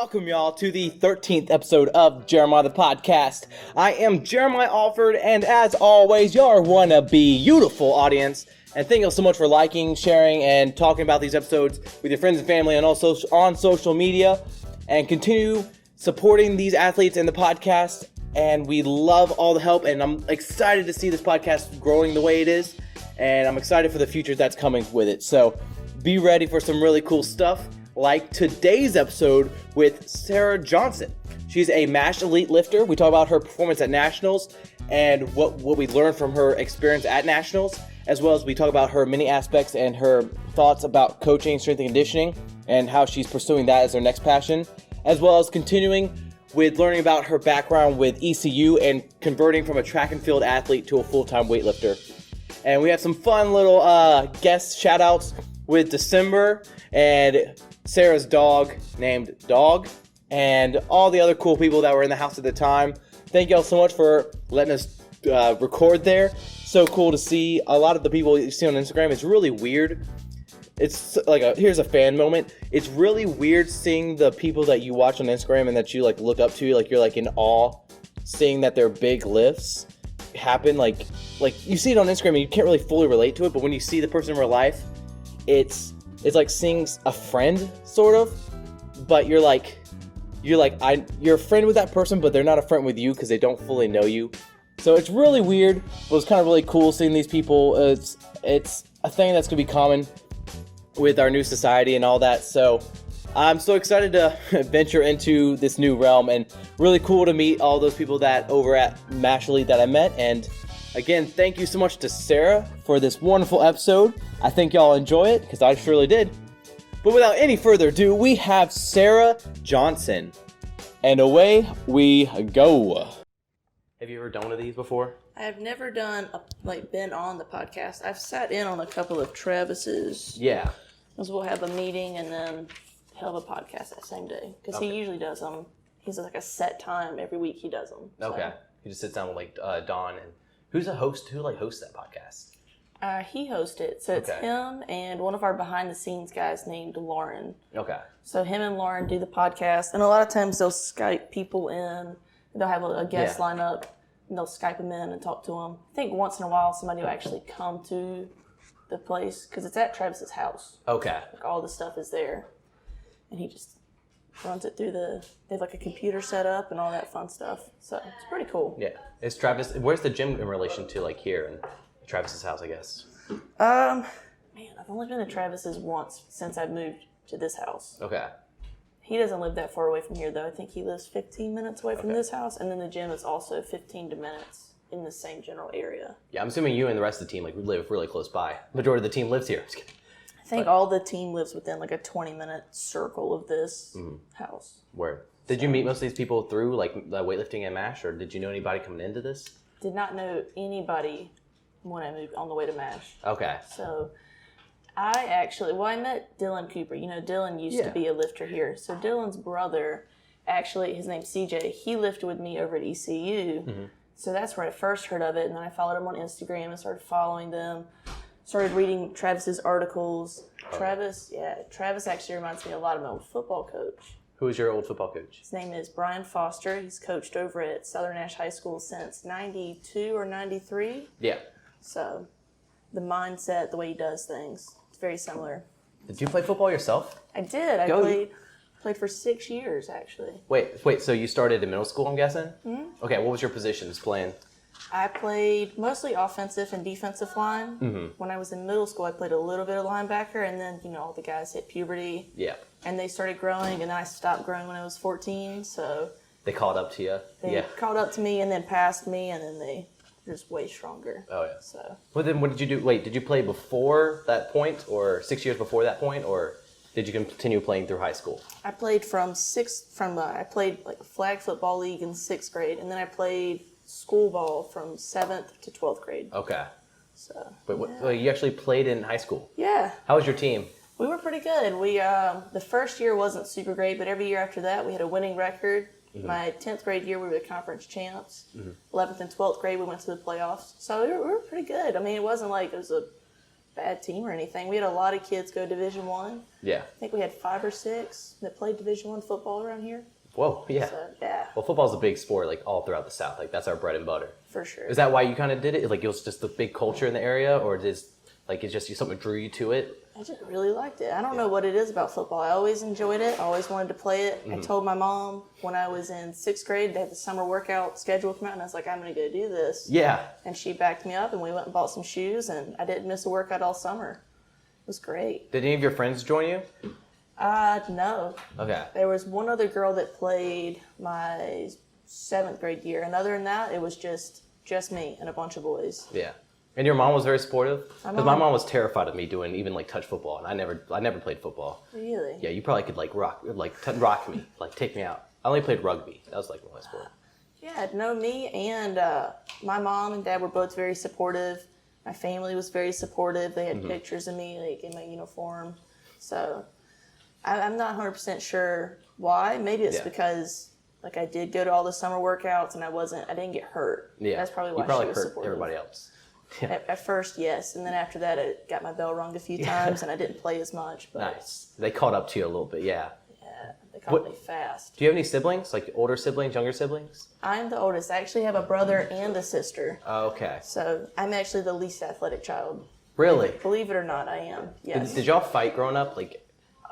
Welcome, y'all, to the 13th episode of Jeremiah the Podcast. I am Jeremiah Alford, and as always, your wannabe beautiful audience. And thank you all so much for liking, sharing, and talking about these episodes with your friends and family, and also on social media. And continue supporting these athletes and the podcast. And we love all the help, and I'm excited to see this podcast growing the way it is. And I'm excited for the future that's coming with it. So be ready for some really cool stuff, like today's episode with Sarah Johnson. She's a MASH elite lifter. We talk about her performance at Nationals and what we learned from her experience at Nationals, as well as we talk about her many aspects and her thoughts about coaching, strength and conditioning, and how she's pursuing that as her next passion, as well as continuing with learning about her background with ECU and converting from a track and field athlete to a full-time weightlifter. And we have some fun little guest shout-outs with December and Sarah's dog named Dog, and all the other cool people that were in the house at the time. Thank y'all so much for letting us record there. So cool to see a lot of the people you see on Instagram. It's really weird. It's like here's a fan moment. It's really weird seeing the people that you watch on Instagram and that you like look up to, like you're like in awe, seeing that their big lifts happen. Like you see it on Instagram and you can't really fully relate to it, but when you see the person in real life, it's like seeing a friend, sort of, but you're a friend with that person, but they're not a friend with you because they don't fully know you. So it's really weird, but it's kind of really cool seeing these people. It's a thing that's gonna be common with our new society and all that. So I'm so excited to venture into this new realm, and really cool to meet all those people that over at MASH Elite that I met. And again, thank you so much to Sarah for this wonderful episode. I think y'all enjoy it, because I surely did. But without any further ado, we have Sarah Johnson. And away we go. Have you ever done one of these before? I have never been on the podcast. I've sat in on a couple of Travis's. Yeah. Because we'll have a meeting and then he'll have a podcast that same day. Because he usually does them. He's like a set time every week he does them. So. Okay. He just sits down with Dawn. And who's a host? Who hosts that podcast? He hosts it. So it's him and one of our behind the scenes guys named Lauren. Okay. So him and Lauren do the podcast. And a lot of times they'll Skype people in. They'll have a guest line up. And they'll Skype them in and talk to them. I think once in a while somebody will actually come to the place. Because it's at Travis's house. Okay. Like all the stuff is there. And he just runs it through they have like a computer set up and all that fun stuff. So it's pretty cool. Yeah. Is Travis, where's the gym in relation to like here in Travis's house, I guess? Man, I've only been to Travis's once since I've moved to this house. Okay. He doesn't live that far away from here though. I think he lives 15 minutes away from this house, and then the gym is also 15 minutes in the same general area. Yeah, I'm assuming you and the rest of the team we live really close by. Majority of the team lives here. I think all the team lives within like a 20-minute circle of this house. Word. Did you meet most of these people through like weightlifting and MASH, or did you know anybody coming into this? Did not know anybody when I moved on the way to MASH. Okay. So I met Dylan Cooper. You know, Dylan used to be a lifter here. So Dylan's brother, actually, his name's CJ, he lifted with me over at ECU. Mm-hmm. So that's where I first heard of it. And then I followed him on Instagram and started following them. Started reading Travis's articles. Travis actually reminds me a lot of my old football coach. Who is your old football coach? His name is Brian Foster. He's coached over at Southern Nash High School since 92 or 93. Yeah. So the mindset, the way he does things, it's very similar. Did you play football yourself? I did. I played for 6 years, actually. Wait, so you started in middle school, I'm guessing? Mm-hmm. Okay, what was your positions playing? I played mostly offensive and defensive line. Mm-hmm. When I was in middle school, I played a little bit of linebacker, and then, all the guys hit puberty. Yeah. And they started growing, and then I stopped growing when I was 14, so... They caught up to you? They caught up to me and then passed me, and then they... just way stronger. Oh, yeah. So. Well, then what did you do? Wait, did you play before that point, or 6 years before that point, or did you continue playing through high school? I played I played like a flag football league in 6th grade, and then I played school ball from 7th to 12th grade. Okay. So. But you actually played in high school? Yeah. How was your team? We were pretty good. We the first year wasn't super great, but every year after that, we had a winning record. Mm-hmm. My 10th grade year, we were the conference champs. Mm-hmm. 11th and 12th grade, we went to the playoffs. So we were pretty good. I mean, it wasn't like it was a bad team or anything. We had a lot of kids go Division I. Yeah. I think we had 5 or 6 that played Division I football around here. Whoa, yeah. So, yeah. Well, football's a big sport, like, all throughout the South. Like, that's our bread and butter. For sure. Is that why you kind of did it? Like, it was just the big culture in the area, or it's just something drew you to it? I just really liked it. I don't know what it is about football. I always enjoyed it. I always wanted to play it. I told my mom when I was in 6th grade, they had the summer workout schedule come out, and I was like, I'm going to go do this. Yeah. And she backed me up, and we went and bought some shoes, and I didn't miss a workout all summer. It was great. Did any of your friends join you? No. Okay. There was one other girl that played my 7th grade year, and other than that, it was just me and a bunch of boys. Yeah. And your mom was very supportive? Because my mom was terrified of me doing even like touch football, and I never played football. Really? Yeah, you probably could like rock me, like take me out. I only played rugby. That was like my sport. Yeah, no, me and my mom and dad were both very supportive. My family was very supportive. They had pictures of me like in my uniform. So I'm not 100% sure why. Maybe it's because like I did go to all the summer workouts and I didn't get hurt. Yeah, that's probably why you probably she was hurt supportive. everybody else. Yeah. At first, yes, and then after that, I got my bell rung a few times, and I didn't play as much. But Nice. They caught up to you a little bit, yeah. yeah, they caught me fast. Do you have any siblings, like older siblings, younger siblings? I'm the oldest. I actually have a brother and a sister. Oh, okay. So I'm actually the least athletic child. Really? Believe it or not, I am. Yes. Did y'all fight growing up? Like,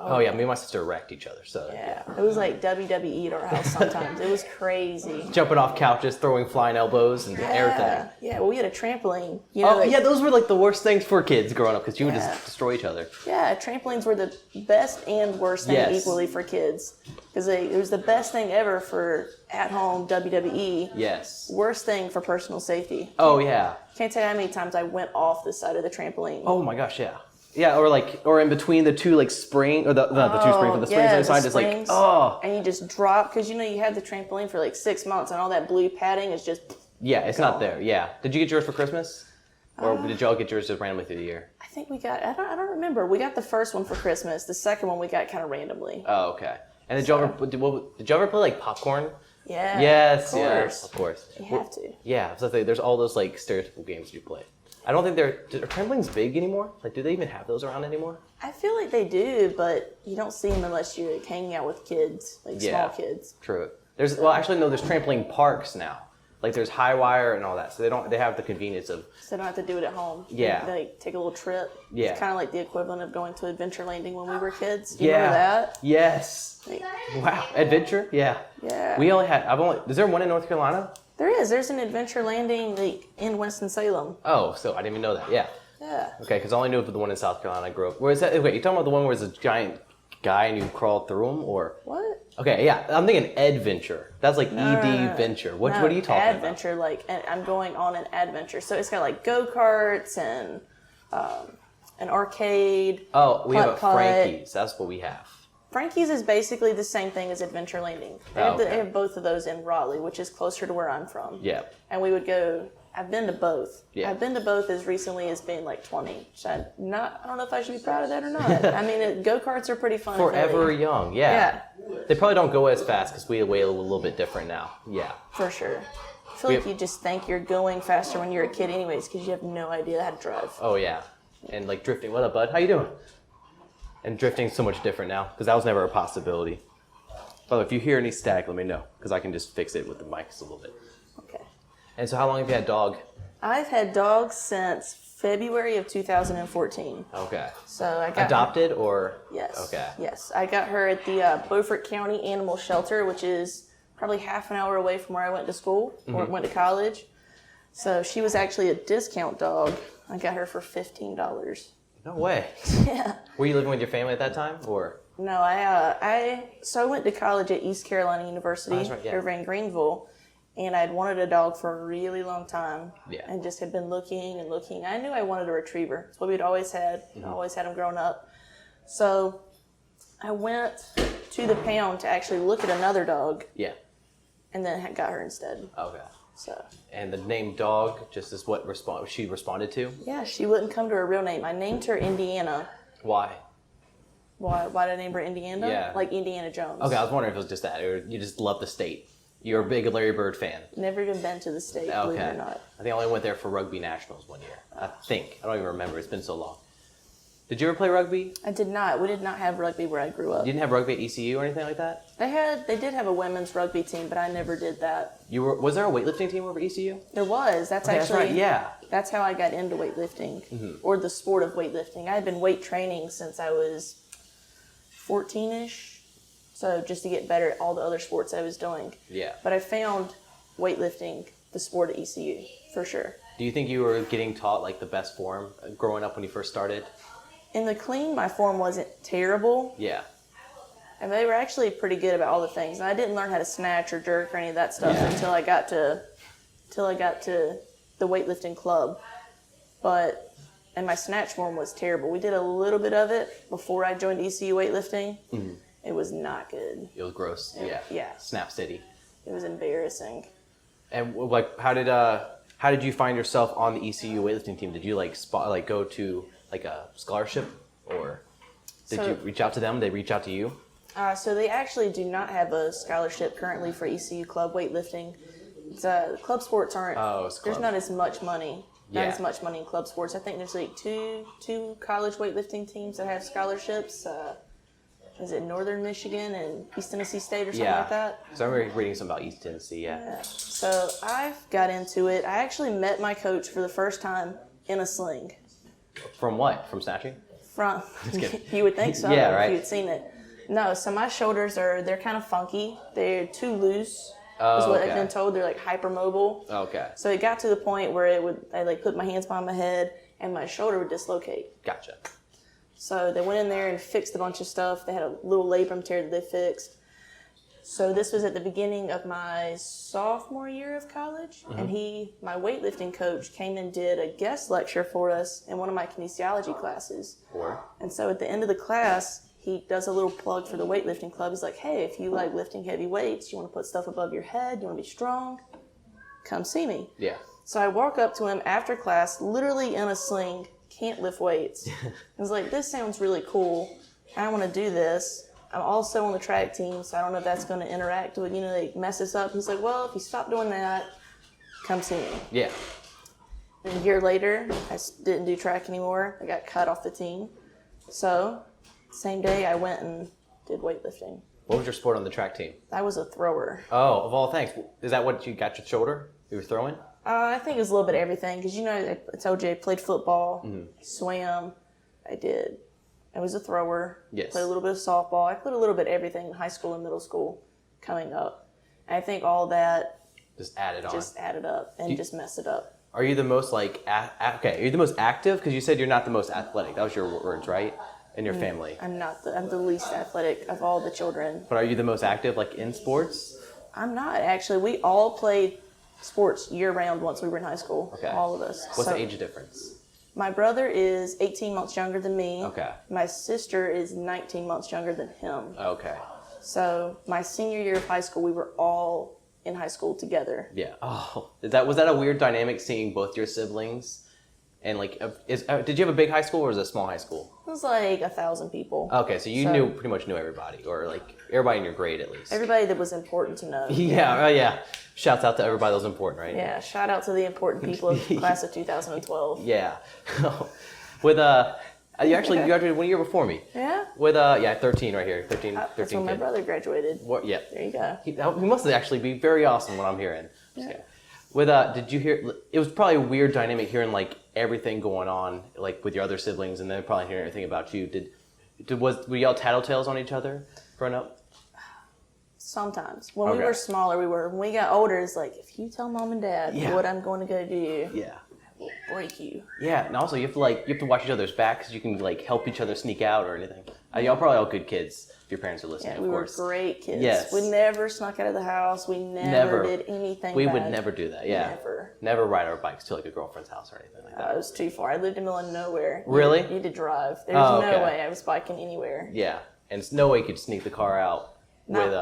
oh yeah, me and my sister wrecked each other. So Yeah, it was like WWE at our house sometimes. It was crazy. jumping off couches, throwing flying elbows, and everything. Yeah, well, we had a trampoline. You know, Yeah, those were like the worst things for kids growing up because you would just destroy each other. Yeah, trampolines were the best and worst thing equally for kids. Because it was the best thing ever for at-home WWE. Yes. Worst thing for personal safety. Oh yeah. Can't tell you how many times I went off the side of the trampoline. Oh my gosh, yeah. Yeah, or in between the two like spring or the two springs, but the springs on the side is like and you just drop because you had the trampoline for like 6 months and all that blue padding is just it's not there. Yeah. Did you get yours for Christmas, or did y'all get yours just randomly through the year? I think we got I don't remember. We got the first one for Christmas. The second one we got kind of randomly. Oh, okay. And did y'all ever play like popcorn? Yeah. Yes. Of course. You have to. Yeah. So there's all those like stereotypical games you play. I don't think are trampolines big anymore? Like, do they even have those around anymore? I feel like they do, but you don't see them unless you're like, hanging out with kids, like small kids. True. There's trampoline parks now. Like there's high wire and all that, so they have the convenience of. So they don't have to do it at home. Yeah. They take a little trip. Yeah. It's kind of like the equivalent of going to Adventure Landing when we were kids. Do you remember that? Yes. Like, Wow. Adventure? Yeah. Yeah. Is there one in North Carolina? There is. There's an Adventure Landing like in Winston-Salem. Oh, so I didn't even know that. Yeah. Yeah. Okay, because I only knew of the one in South Carolina I grew up. Where is that? Wait, you talking about the one where there's a giant guy and you crawl through him, or? What? Okay, yeah, I'm thinking Adventure. That's like ED Venture. What are you talking Adventure, about? Like I'm going on an adventure. So it's got like go-karts and an arcade. Oh, we have a putt-putt. Frankie's. That's what we have. Frankie's is basically the same thing as Adventure Landing. They have both of those in Raleigh, which is closer to where I'm from. Yeah. And we would go. I've been to both. Yeah. I've been to both as recently as being like 20. So I don't know if I should be proud of that or not. I mean, go-karts are pretty fun. Forever young, yeah. They probably don't go as fast because we weigh a little bit different now. Yeah. For sure. I feel like you just think you're going faster when you're a kid anyways because you have no idea how to drive. Oh, yeah. And like drifting. What up, bud? How you doing? And drifting's so much different now because that was never a possibility. By the way, if you hear any static, let me know because I can just fix it with the mics a little bit. Okay. And so how long have you had dog? I've had dogs since February of 2014. Okay. So I got adopted or? Yes. Okay. Yes. I got her at the Beaufort County Animal Shelter, which is probably half an hour away from where I went to school or went to college. So she was actually a discount dog. I got her for $15. No way. Yeah. Were you living with your family at that time, or? No, I went to college at East Carolina University over in Greenville, and I'd wanted a dog for a really long time. Yeah. And just had been looking and looking. I knew I wanted a retriever. It's what we'd always had. Always had them growing up. So I went to the pound to actually look at another dog. Yeah. And then got her instead. Okay. So. And the name Dog just is what she responded to? Yeah, she wouldn't come to her real name. I named her Indiana. Why? Why did I name her Indiana? Yeah. Like Indiana Jones. Okay, I was wondering if it was just that, or you just love the state. You're a big Larry Bird fan. Never even been to the state, believe it or not. I think I only went there for rugby nationals one year. I think. I don't even remember. It's been so long. Did you ever play rugby? I did not. We did not have rugby where I grew up. You didn't have rugby at ECU or anything like that? They did have a women's rugby team, but I never did that. Was there a weightlifting team over at ECU? There was. That's right. Yeah. That's how I got into weightlifting, or the sport of weightlifting. I had been weight training since I was 14-ish, so just to get better at all the other sports I was doing. Yeah. But I found weightlifting the sport at ECU, for sure. Do you think you were getting taught like the best form growing up when you first started? In the clean, my form wasn't terrible. Yeah. And they were actually pretty good about all the things. And I didn't learn how to snatch or jerk or any of that stuff until I got to the weightlifting club. And my snatch form was terrible. We did a little bit of it before I joined ECU weightlifting. Mm-hmm. It was not good. It was gross. Yeah. Snap City. It was embarrassing. And like, how did you find yourself on the ECU weightlifting team? Did you go to like a scholarship, or did you reach out to them? They reach out to you? So they actually do not have a scholarship currently for ECU club weightlifting. Club sports aren't. There's not as much money. Not as much money in club sports. I think there's like two college weightlifting teams that have scholarships. Is it Northern Michigan and East Tennessee State or something like that? So I remember reading something about East Tennessee. Yeah. So I got into it. I actually met my coach for the first time in a sling. From what? From snatching? From. You would think so. Yeah, right. If you had seen it. No, so my shoulders they're kind of funky. They're too loose. Is what I've been told. They're like hypermobile. Okay. So it got to the point where I like put my hands behind my head and my shoulder would dislocate. Gotcha. So they went in there and fixed a bunch of stuff. They had a little labrum tear that they fixed. So this was at the beginning of my sophomore year of college, and my weightlifting coach, came and did a guest lecture for us in one of my kinesiology classes. And so at the end of the class, he does a little plug for the weightlifting club. He's like, hey, if you like lifting heavy weights, you want to put stuff above your head, you want to be strong, come see me. Yeah. So I walk up to him after class, literally in a sling, can't lift weights. I was like, this sounds really cool. I want to do this. I'm also on the track team, so I don't know if that's going to interact with, like mess us up. He's like, well, if you stop doing that, come see me. Yeah. And a year later, I didn't do track anymore. I got cut off the team. So, same day, I went and did weightlifting. What was your sport on the track team? I was a thrower. Oh, of all things. Is that what you got your shoulder? You were throwing? I think it was a little bit of everything, because I told you I played football, swam, I was a thrower, yes. Played a little bit of softball. I played a little bit of everything in high school and middle school coming up. And I think all that just added up and just messed it up. Are you the most are you the most active? Because you said you're not the most athletic. That was your words, right? In your family. I'm not. I'm the least athletic of all the children. But are you the most active, like in sports? I'm not, actually. We all played sports year-round once we were in high school. Okay. All of us. What's the age difference? My brother is 18 months younger than me. Okay. My sister is 19 months younger than him. Okay. So my senior year of high school, we were all in high school together. Yeah. Oh, was that a weird dynamic seeing both your siblings? And did you have a big high school or was it a small high school? It was like 1,000 people. Okay, so you pretty much knew everybody, or like everybody in your grade at least. Everybody that was important to know. Yeah. Yeah. Shouts out to everybody that was important, right? Yeah. Shout out to the important people of the class of 2012. Yeah. With you graduated 1 year before me. Yeah. With 13 right here. 13. That's when my brother graduated. What? Yeah. There you go. He must actually be very awesome. What I'm hearing. Yeah. With did you hear? It was probably a weird dynamic hearing like everything going on like with your other siblings, and then probably hearing everything about you. Were y'all tattletales on each other growing up? Sometimes. When we were smaller, we were. When we got older, it's like, if you tell mom and dad what I'm going to go do, I will break you. Yeah, and also you have to watch each other's backs so you can like help each other sneak out or anything. Y'all probably all good kids if your parents are listening, of course. We were great kids. Yes. We never snuck out of the house. We never did anything We bad. would never do that, yeah. Never ride our bikes to like a girlfriend's house or anything like that. It was too far. I lived in the middle of nowhere. Really? You had to drive. There's no way I was biking anywhere. Yeah, and it's no way you could sneak the car out with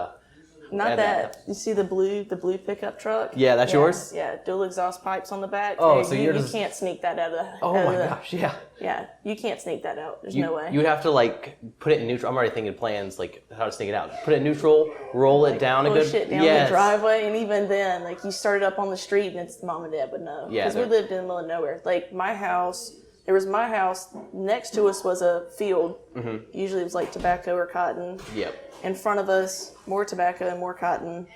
Not that. You see the blue pickup truck? Yeah, that's yours? Yeah, dual exhaust pipes on the back. Oh, so you can't sneak that out of the... Oh my gosh, yeah. Yeah, you can't sneak that out. There's no way. You would have to like put it in neutral. I'm already thinking plans like how to sneak it out. Put it in neutral, roll it down a good... Push it down the driveway, and even then, like you started up on the street and it's mom and dad would know. Yeah. Because we lived in the middle of nowhere. Like my house, there was my house. Next to us was a field. Usually it was like tobacco or cotton. Yep. In front of us, more tobacco and more cotton.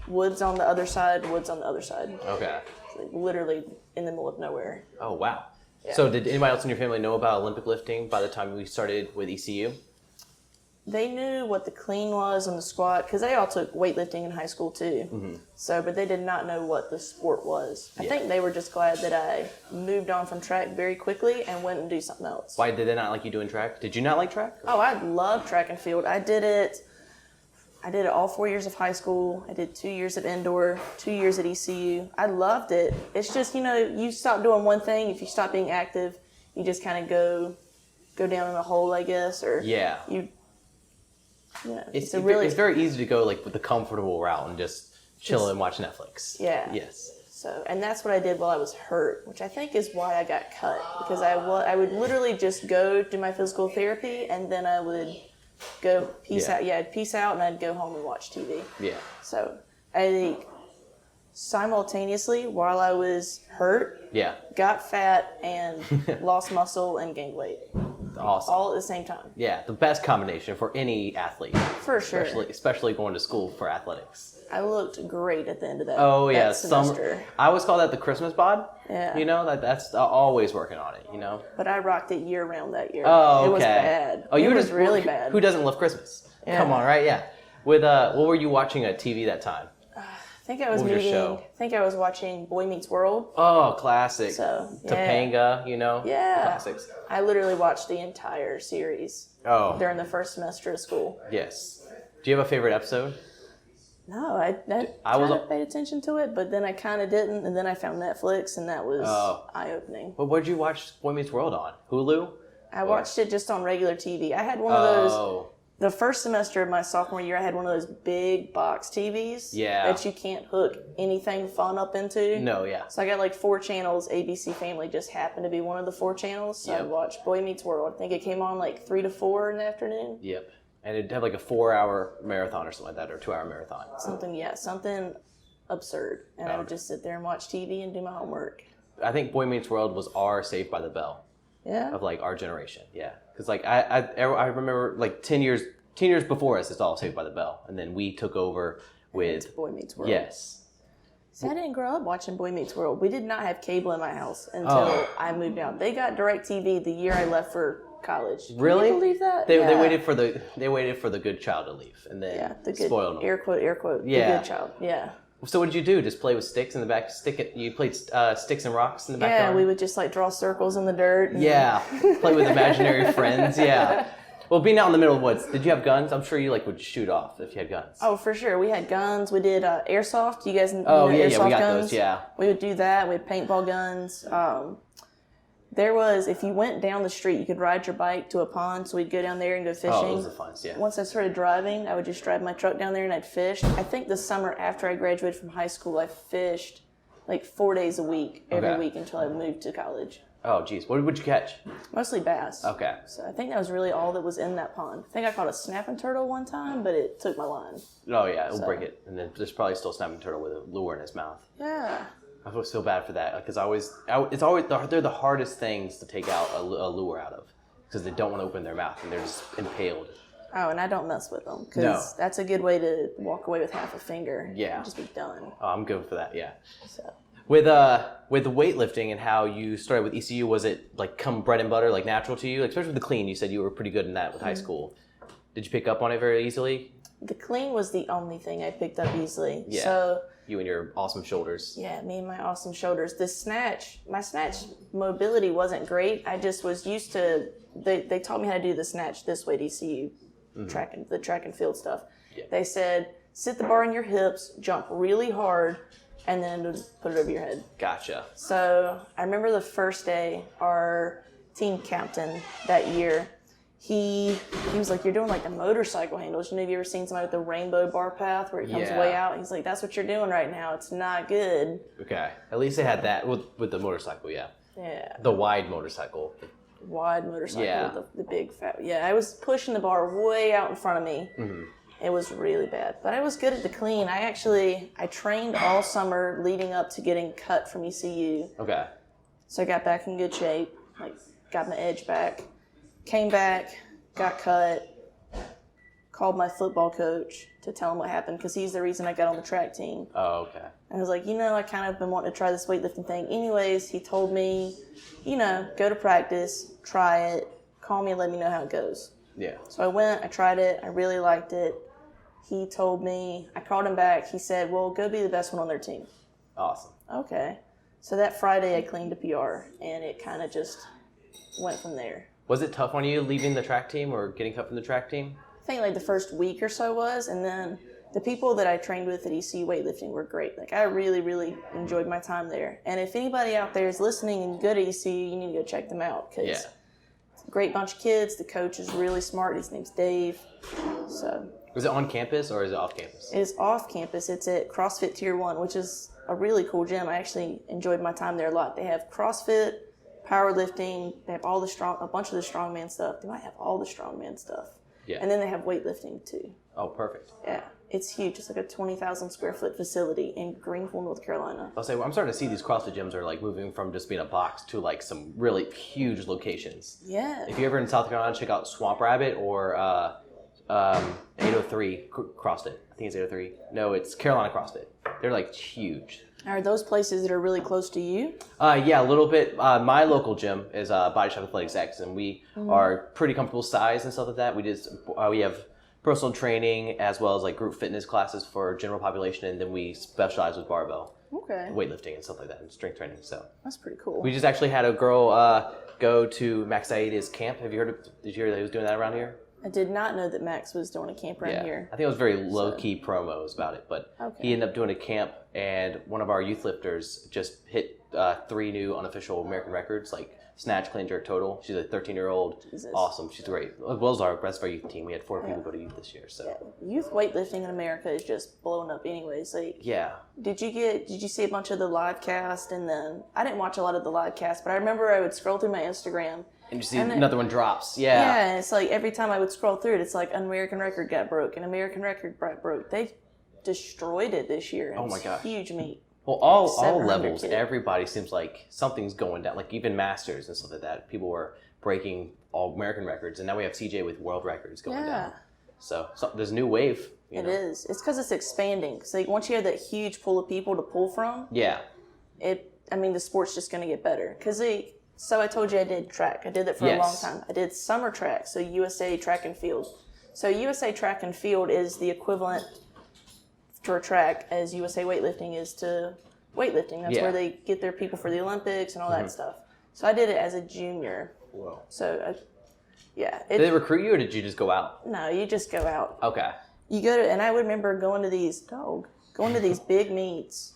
Woods on the other side, woods on the other side. Okay. Like literally in the middle of nowhere. Oh, wow. Yeah. So did anybody else in your family know about Olympic lifting by the time we started with ECU? They knew what the clean was and the squat, because they all took weightlifting in high school too. So, but they did not know what the sport was. I think they were just glad that I moved on from track very quickly and went and do something else. Why did they not like you doing track? Did you not like track? Oh, I love track and field. I did it all 4 years of high school. I did 2 years at indoor, 2 years at ECU. I loved it. It's just, you stop doing one thing. If you stop being active, you just kind of go down in a hole, I guess, or It's very easy to go like with the comfortable route and just chill and watch Netflix. Yeah. Yes. So, and that's what I did while I was hurt, which I think is why I got cut, because I would literally just go do my physical therapy and then I would go peace out. Yeah, I'd peace out and I'd go home and watch TV. Yeah. So I think simultaneously while I was hurt, got fat and lost muscle and gained weight. Awesome. All at the same time. Yeah, the best combination for any athlete. For sure. Especially going to school for athletics. I looked great at the end of that. Oh yeah, that semester. I always call that the Christmas bod. Yeah. That's always working on it. But I rocked it year round that year. Oh, okay. It was bad. Oh, it was really bad. Who doesn't love Christmas? Yeah. Come on, right? Yeah. With what were you watching on TV that time? I think I was watching Boy Meets World. Oh, classic. So, Topanga, Yeah. classics. I literally watched the entire series during the first semester of school. Yes. Do you have a favorite episode? No, I kind of paid attention to it, but then I kind of didn't, and then I found Netflix, and that was eye-opening. But what did you watch Boy Meets World on? Hulu? I watched it just on regular TV. I had one of those... The first semester of my sophomore year, I had one of those big box TVs that you can't hook anything fun up into. No, yeah. So I got like 4 channels. ABC Family just happened to be one of the 4 channels. So I watched Boy Meets World. I think it came on like 3 to 4 in the afternoon. Yep. And it'd have like a 4-hour marathon or something like that, or 2-hour marathon. Something absurd. And I would just sit there and watch TV and do my homework. I think Boy Meets World was our Saved by the Bell. Yeah. Of like our generation, because like I remember like 10 years before us, it's all Saved by the Bell, and then we took over with Boy Meets World. Yes. See, I didn't grow up watching Boy Meets World. We did not have cable in my house until I moved out. They got DirecTV the year I left for college. Really? Can you believe that? They waited for the good child to leave, and then spoiled them. Air quote. Yeah. The good child. Yeah. So what did you do? Just play with sticks in the back? You played sticks and rocks in the backyard? Yeah, we would just like draw circles in the dirt. Play with imaginary friends. Yeah. Well, being out in the middle of the woods, did you have guns? I'm sure you would shoot off if you had guns. Oh, for sure. We had guns. We did airsoft. You guys know airsoft we got guns? Those. Yeah. We would do that. We had paintball guns. There was, if you went down the street, you could ride your bike to a pond, so we'd go down there and go fishing. Oh, those are fun, yeah. Once I started driving, I would just drive my truck down there and I'd fish. I think the summer after I graduated from high school, I fished like 4 days a week, every week until I moved to college. Oh, geez. What would you catch? Mostly bass. Okay. So I think that was really all that was in that pond. I think I caught a snapping turtle one time, but it took my line. Oh, yeah. It'll break it. And then there's probably still a snapping turtle with a lure in his mouth. Yeah. I feel so bad for that because they're the hardest things to take out a lure out of because they don't want to open their mouth and they're just impaled. Oh, and I don't mess with them because that's a good way to walk away with half a finger. Yeah. And just be done. Oh, I'm good for that. Yeah. So. With the weightlifting and how you started with ECU, was it like come bread and butter, like natural to you? Like especially with the clean, you said you were pretty good in that with high school. Did you pick up on it very easily? The clean was the only thing I picked up easily. Yeah. So you and your awesome shoulders. Yeah, me and my awesome shoulders. My snatch mobility wasn't great. I just was used to, they taught me how to do the snatch this way at ECU, the track and field stuff. Yeah. They said, sit the bar on your hips, jump really hard, and then put it over your head. Gotcha. So I remember the first day, our team captain that year, he was like, you're doing like the motorcycle handles. Have you ever seen somebody with the rainbow bar path where it comes way out? He's like, that's what you're doing right now. It's not good. Okay. At least they had that with the motorcycle, yeah. Yeah. The wide motorcycle. Wide motorcycle with the big fat. Yeah, I was pushing the bar way out in front of me. Mm-hmm. It was really bad. But I was good at the clean. I trained all summer leading up to getting cut from ECU. Okay. So I got back in good shape. like got my edge back. Came back, got cut, called my football coach to tell him what happened because he's the reason I got on the track team. Oh, okay. And I was like, I kind of been wanting to try this weightlifting thing. Anyways, he told me, go to practice, try it, call me and let me know how it goes. Yeah. So I went, I tried it, I really liked it. He told me, I called him back, he said, well, go be the best one on their team. Awesome. Okay. So that Friday I claimed a PR, and it kind of just went from there. Was it tough on you leaving the track team or getting cut from the track team? I think like the first week or so was, and then the people that I trained with at ECU weightlifting were great. Like I really, really enjoyed my time there. And if anybody out there is listening and good at ECU, you need to go check them out because it's a great bunch of kids. The coach is really smart. His name's Dave. So. Was it on campus or is it off campus? It is off campus. It's at CrossFit Tier 1, which is a really cool gym. I actually enjoyed my time there a lot. They have CrossFit, powerlifting. They have a bunch of the strongman stuff. They might have all the strongman stuff. Yeah. And then they have weightlifting too. Oh, perfect. Yeah. It's huge. It's like a 20,000 square foot facility in Greenville, North Carolina. I'll say, I'm starting to see these CrossFit gyms are like moving from just being a box to like some really huge locations. Yeah. If you're ever in South Carolina, check out Swamp Rabbit or 803 CrossFit. I think it's 803. No, it's Carolina CrossFit. They're like huge. Are those places that are really close to you? Yeah, a little bit. My local gym is Body Shop Athletics X, and we are pretty comfortable size and stuff like that. We have personal training as well as like group fitness classes for general population, and then we specialize with barbell, weightlifting and stuff like that, and strength training. So that's pretty cool. We just actually had a girl go to Max Aida's camp. Have you heard of? Did you hear that he was doing that around here? I did not know that Max was doing a camp around here. I think it was very low-key promos about it, but he ended up doing a camp, and one of our youth lifters just hit 3 new unofficial American records, like snatch, clean, jerk, total. She's a 13-year-old. Awesome. She's great. As well as the rest of our youth team. We had 4 people go to youth this year. So youth weightlifting in America is just blowing up anyways. Like, did you see a bunch of the live cast? And then I didn't watch a lot of the live cast, but I remember I would scroll through my Instagram. And you see another one drops. Yeah, and it's like every time I would scroll through it, it's like an American record got broke, an American record got broke. They destroyed it this year. Oh my gosh. Huge meet. Well, all levels, everybody seems like something's going down. Like even masters and stuff like that, people were breaking all American records, and now we have CJ with world records going down. So there's a new wave. It is. It's because it's expanding. So like, once you have that huge pool of people to pull from, the sport's just going to get better. Because so I told you I did track. I did that for a long time. I did summer track, so USA Track and Field. So USA Track and Field is the equivalent for track as USA Weightlifting is to weightlifting. That's where they get their people for the Olympics and all that stuff. So I did it as a junior. Whoa. So, did they recruit you or did you just go out? No, you just go out. Okay. You go to, and I remember going to these big meets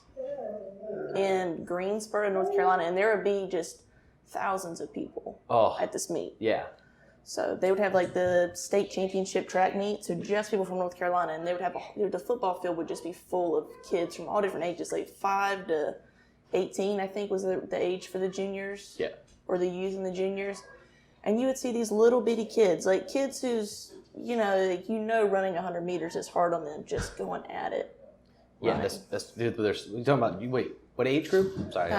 in Greensboro, North Carolina, and there would be just thousands of people at this meet. Yeah. So they would have like the state championship track meet, so just people from North Carolina, and they would have the football field would just be full of kids from all different ages, like 5 to 18, I think was the age for the juniors. Yeah. Or the youth and the juniors. And you would see these little bitty kids, like kids who's, running 100 meters is hard on them, just going at it. Yeah, you're talking about, what age group? I'm sorry.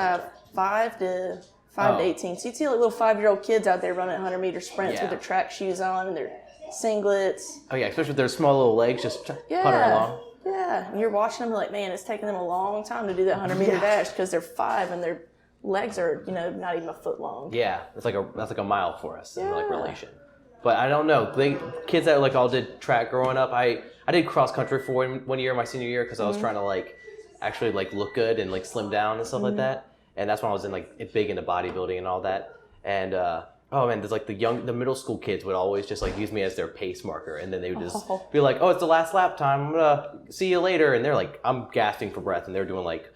5 to 18. So you'd see like little 5-year-old kids out there running 100-meter sprints with their track shoes on and their singlets. Oh, yeah, especially with their small little legs just puttering along. Yeah, and you're watching them like, man, it's taking them a long time to do that 100-meter dash because they're 5 and their legs are, not even a foot long. Yeah, that's like a mile for us in like relation. But I don't know. Kids that like all did track growing up, I did cross country for one year, my senior year, because I was trying to like actually like look good and like slim down and stuff like that. And that's when I was big into bodybuilding and all that. And there's like the middle school kids would always just like use me as their pace marker, and then they would just be like, "Oh, it's the last lap time. I'm gonna see you later." And they're like, I'm gasping for breath, and they're doing like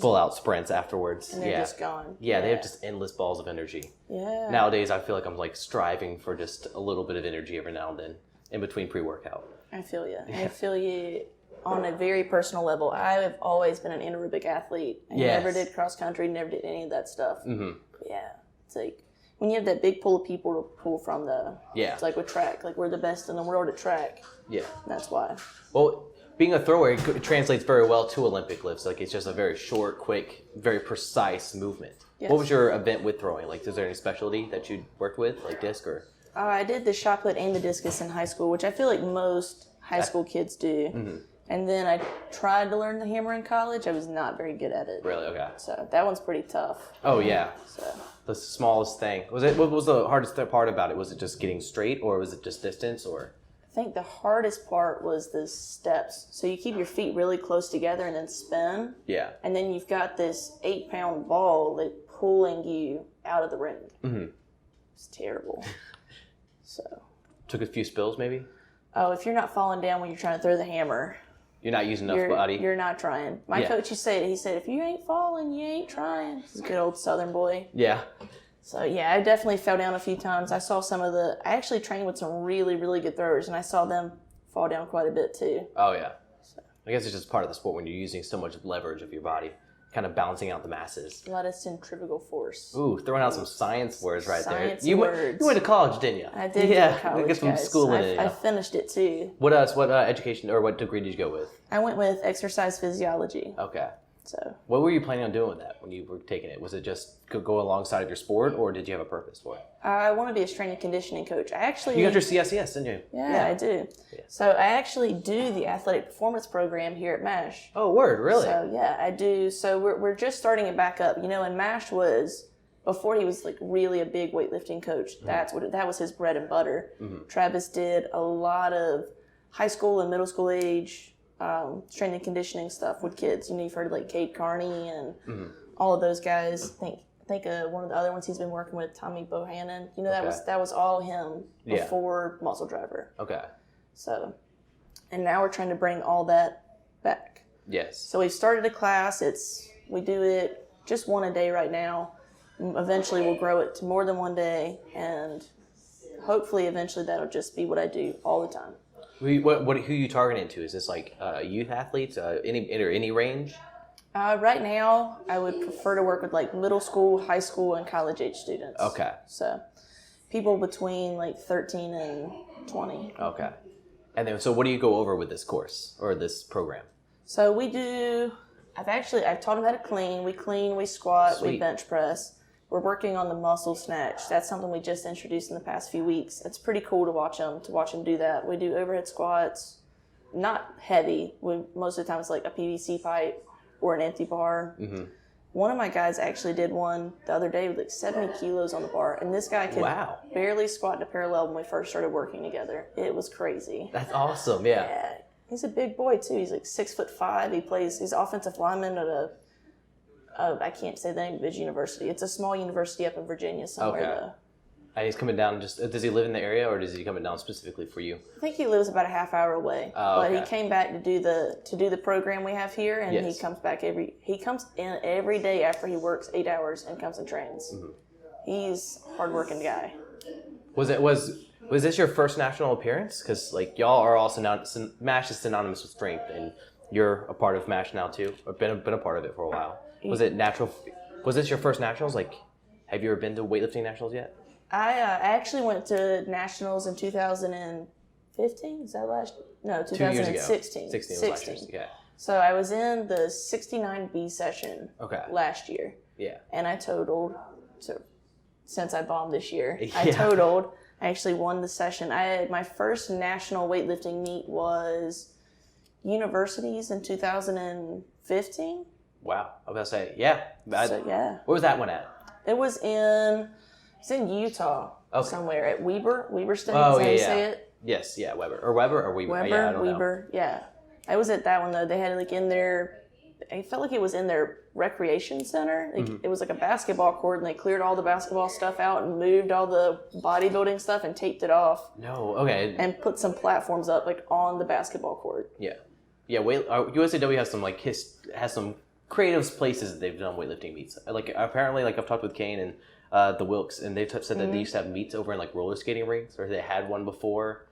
full out sprints afterwards. And they're just gone. Yeah, they have just endless balls of energy. Yeah. Nowadays, I feel like I'm like striving for just a little bit of energy every now and then in between pre-workout. I feel you. I feel you. On a very personal level, I have always been an anaerobic athlete. I never did cross country, never did any of that stuff. Mm-hmm. Yeah, it's like when you have that big pool of people to pull from, it's like with track, like we're the best in the world at track. Yeah, that's why. Well, being a thrower, it translates very well to Olympic lifts. Like it's just a very short, quick, very precise movement. Yes. What was your event with throwing? Like, is there any specialty that you worked with, like disc or? I did the shot put and the discus in high school, which I feel like most high school kids do. Mm-hmm. And then I tried to learn the hammer in college. I was not very good at it. Really? Okay. So that one's pretty tough. Oh yeah. So the smallest thing. What was the hardest part about it? Was it just getting straight, or was it just distance, or? I think the hardest part was the steps. So you keep your feet really close together and then spin. Yeah. And then you've got this 8-pound ball like pulling you out of the ring. Mm-hmm. It's terrible. So. Took a few spills, maybe? Oh, if you're not falling down when you're trying to throw the hammer. You're not using enough body? You're not trying. My coach used to say it. He said, if you ain't falling, you ain't trying. He's a good old Southern boy. Yeah. So, yeah, I definitely fell down a few times. I saw I actually trained with some really, really good throwers, and I saw them fall down quite a bit, too. Oh, yeah. So. I guess it's just part of the sport when you're using so much leverage of your body, kind of balancing out the masses. A lot of centrifugal force. Ooh, throwing out some science words right there. You went to college, didn't you? I did go to college, get some schooling in. I finished it, too. What education, or what degree did you go with? I went with exercise physiology. Okay. So. What were you planning on doing with that when you were taking it? Was it just go alongside of your sport, or did you have a purpose for it? I want to be a strength and conditioning coach. You got your CSCS, didn't you? Yeah, I do. Yeah. So I actually do the athletic performance program here at MASH. Oh, word, really? So yeah, I do. So we're just starting it back up. You know, and MASH was, before he was like really a big weightlifting coach, that was his bread and butter. Mm-hmm. Travis did a lot of high school and middle school age strength and conditioning stuff with kids. You know, you've heard of like Cade Carney and all of those guys. I think one of the other ones he's been working with, Tommy Bohannon. You know, that was all him before Muscle Driver. Okay. So, and now we're trying to bring all that back. Yes. So we've started a class. We do it just one a day right now. Eventually we'll grow it to more than one day, and hopefully eventually that'll just be what I do all the time. Who are you targeting to? Is this like youth athletes? Any range? Right now, I would prefer to work with like middle school, high school, and college age students. Okay. So, people between like 13 and 20. Okay. And then, so what do you go over with this course or this program? So I've taught them how to clean. We squat, we bench press. We're working on the muscle snatch. That's something we just introduced in the past few weeks. It's pretty cool to watch them do that. We do overhead squats, not heavy. Most of the time it's like a PVC pipe or an empty bar. Mm-hmm. One of my guys actually did one the other day with like 70 kilos on the bar, and this guy could barely squat to parallel when we first started working together. It was crazy. That's awesome, yeah. He's a big boy too. He's like 6'5". He's offensive lineman at I can't say the name of his university. It's a small university up in Virginia somewhere. Okay. And he's coming down does he live in the area, or does he come down specifically for you? I think he lives about a half hour away. Oh, okay. But he came back to do the program we have here, and he comes back he comes in every day after he works 8 hours and comes and trains. Mm-hmm. He's a hardworking guy. Was this your first national appearance? Because like y'all are also now, MASH is synonymous with strength, and you're a part of MASH now too, or been a part of it for a while. Was it natural? Was this your first nationals? Like, have you ever been to weightlifting nationals yet? I actually went to nationals in 2015. Is that last? No, 2016. 2 years ago. 16 was last year. Okay. So I was in the 69B session last year. Yeah. And I totaled. So since I bombed this year, I totaled. I actually won the session. My first national weightlifting meet was universities in 2015. Wow. I was about to say, where was that one at? It was in Utah somewhere at Weber State. Oh, yeah. Say it? Yes, yeah, Weber. Or Weber or Weber? I don't know. Yeah. I was at that one, though. They had like in their, I felt like it was in their recreation center. Like, It was like a basketball court, and they cleared all the basketball stuff out and moved all the bodybuilding stuff and taped it off. No, okay. And put some platforms up like on the basketball court. Yeah. Yeah, USAW has some creative places that they've done weightlifting meets. Like apparently, like I've talked with Kane and the Wilkes, and they've said that they used to have meets over in like roller skating rinks, or they had one before,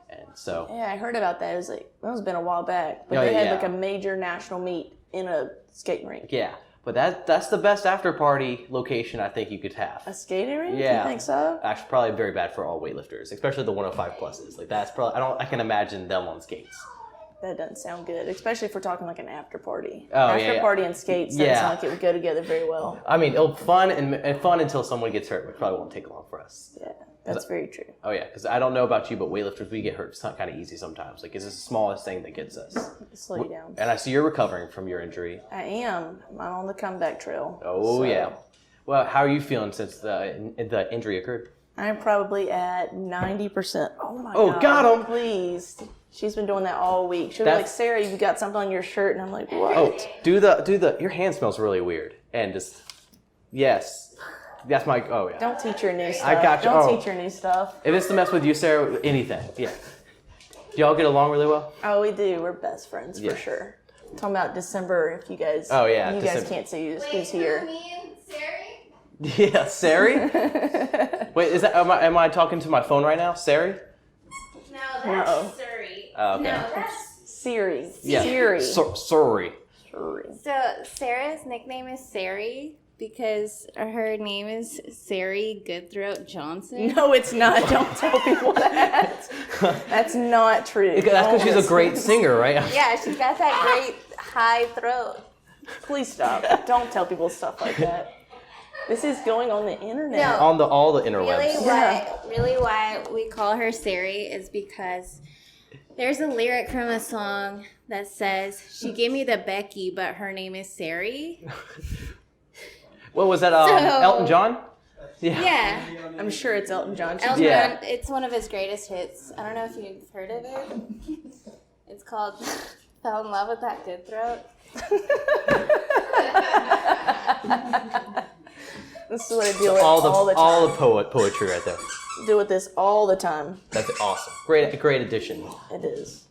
and so. Yeah, I heard about that. It was like that been a while back, but they had like a major national meet in a skating rink. Yeah, but that's the best after party location I think you could have. A skating rink? Yeah, you think so? Actually, probably very bad for all weightlifters, especially the 105 pluses. Like that's probably I can imagine them on skates. That doesn't sound good, especially if we're talking like an after party. Oh, After party and skates doesn't sound like it would go together very well. I mean, it'll fun and fun until someone gets hurt, which probably won't take long for us. Yeah, that's very true. Oh yeah, because I don't know about you, but weightlifters, we get hurt kind of easy sometimes. Like, it's the smallest thing that gets us. Slow you down. And I see you're recovering from your injury. I am. I'm on the comeback trail. Oh yeah. Well, how are you feeling since the injury occurred? I'm probably at 90%. Oh my god. Oh, got him. Please. She's been doing that all week. She'll be like, Sarah, you got something on your shirt, and I'm like, what? Oh, do the. Your hand smells really weird, and just yes, that's my. Oh yeah. Don't teach her new stuff. I got you. Don't teach her new stuff. If it's to mess with you, Sarah, anything. Yeah. Do y'all get along really well? Oh, we do. We're best friends for sure. I'm talking about December. If you guys. Oh yeah. You guys can't see who's here. Me and Sari? Yeah, Sari. Wait, is that? Am I talking to my phone right now, Sari? No, that's Suri. Oh, okay. No, that's Siri. Yeah. Siri. Sorry. So Sarah's nickname is Sari because her name is Sari Goodthroat Johnson. No, it's not. Don't tell people that. That's not true. That's because she's a great singer, right? Yeah, she's got that great high throat. Please stop. Don't tell people stuff like that. This is going on the internet. No. On all the interwebs. Really why we call her Sari is because there's a lyric from a song that says, she gave me the Becky, but her name is Sari. What was that, Elton John? Yeah. I'm sure it's Elton John. Elton John, it's one of his greatest hits. I don't know if you've heard of it. It's called Fell in Love with That Good Throat. This is what I deal with all all the time. All the poetry right there. Deal with this all the time. That's awesome. Great addition. It is.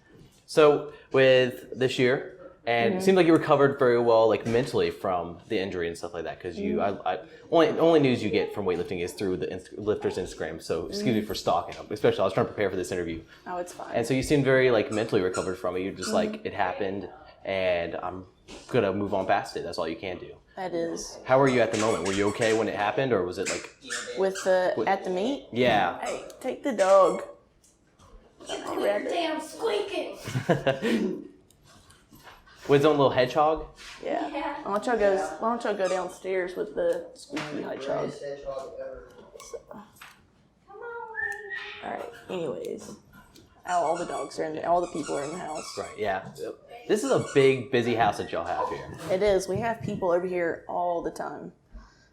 So with this year, and it seemed like you recovered very well, like mentally from the injury and stuff like that. Because I only news you get from weightlifting is through the lifter's Instagram. So excuse me for stalking them. Especially, I was trying to prepare for this interview. Oh, it's fine. And so you seemed very like mentally recovered from it. You're just like, it happened, and I'm gonna move on past it. That's all you can do. That is. How were you at the moment? Were you okay when it happened, or was it like At the meet? Yeah. Hey, take the dog. Quit damn squeaking. With his own little hedgehog? Yeah. Why don't y'all go downstairs with the squeaky hedgehog? Come on. All right. Anyways, all the dogs are in there. All the people are in the house. Right, yeah. This is a big, busy house that y'all have here. It is. We have people over here all the time.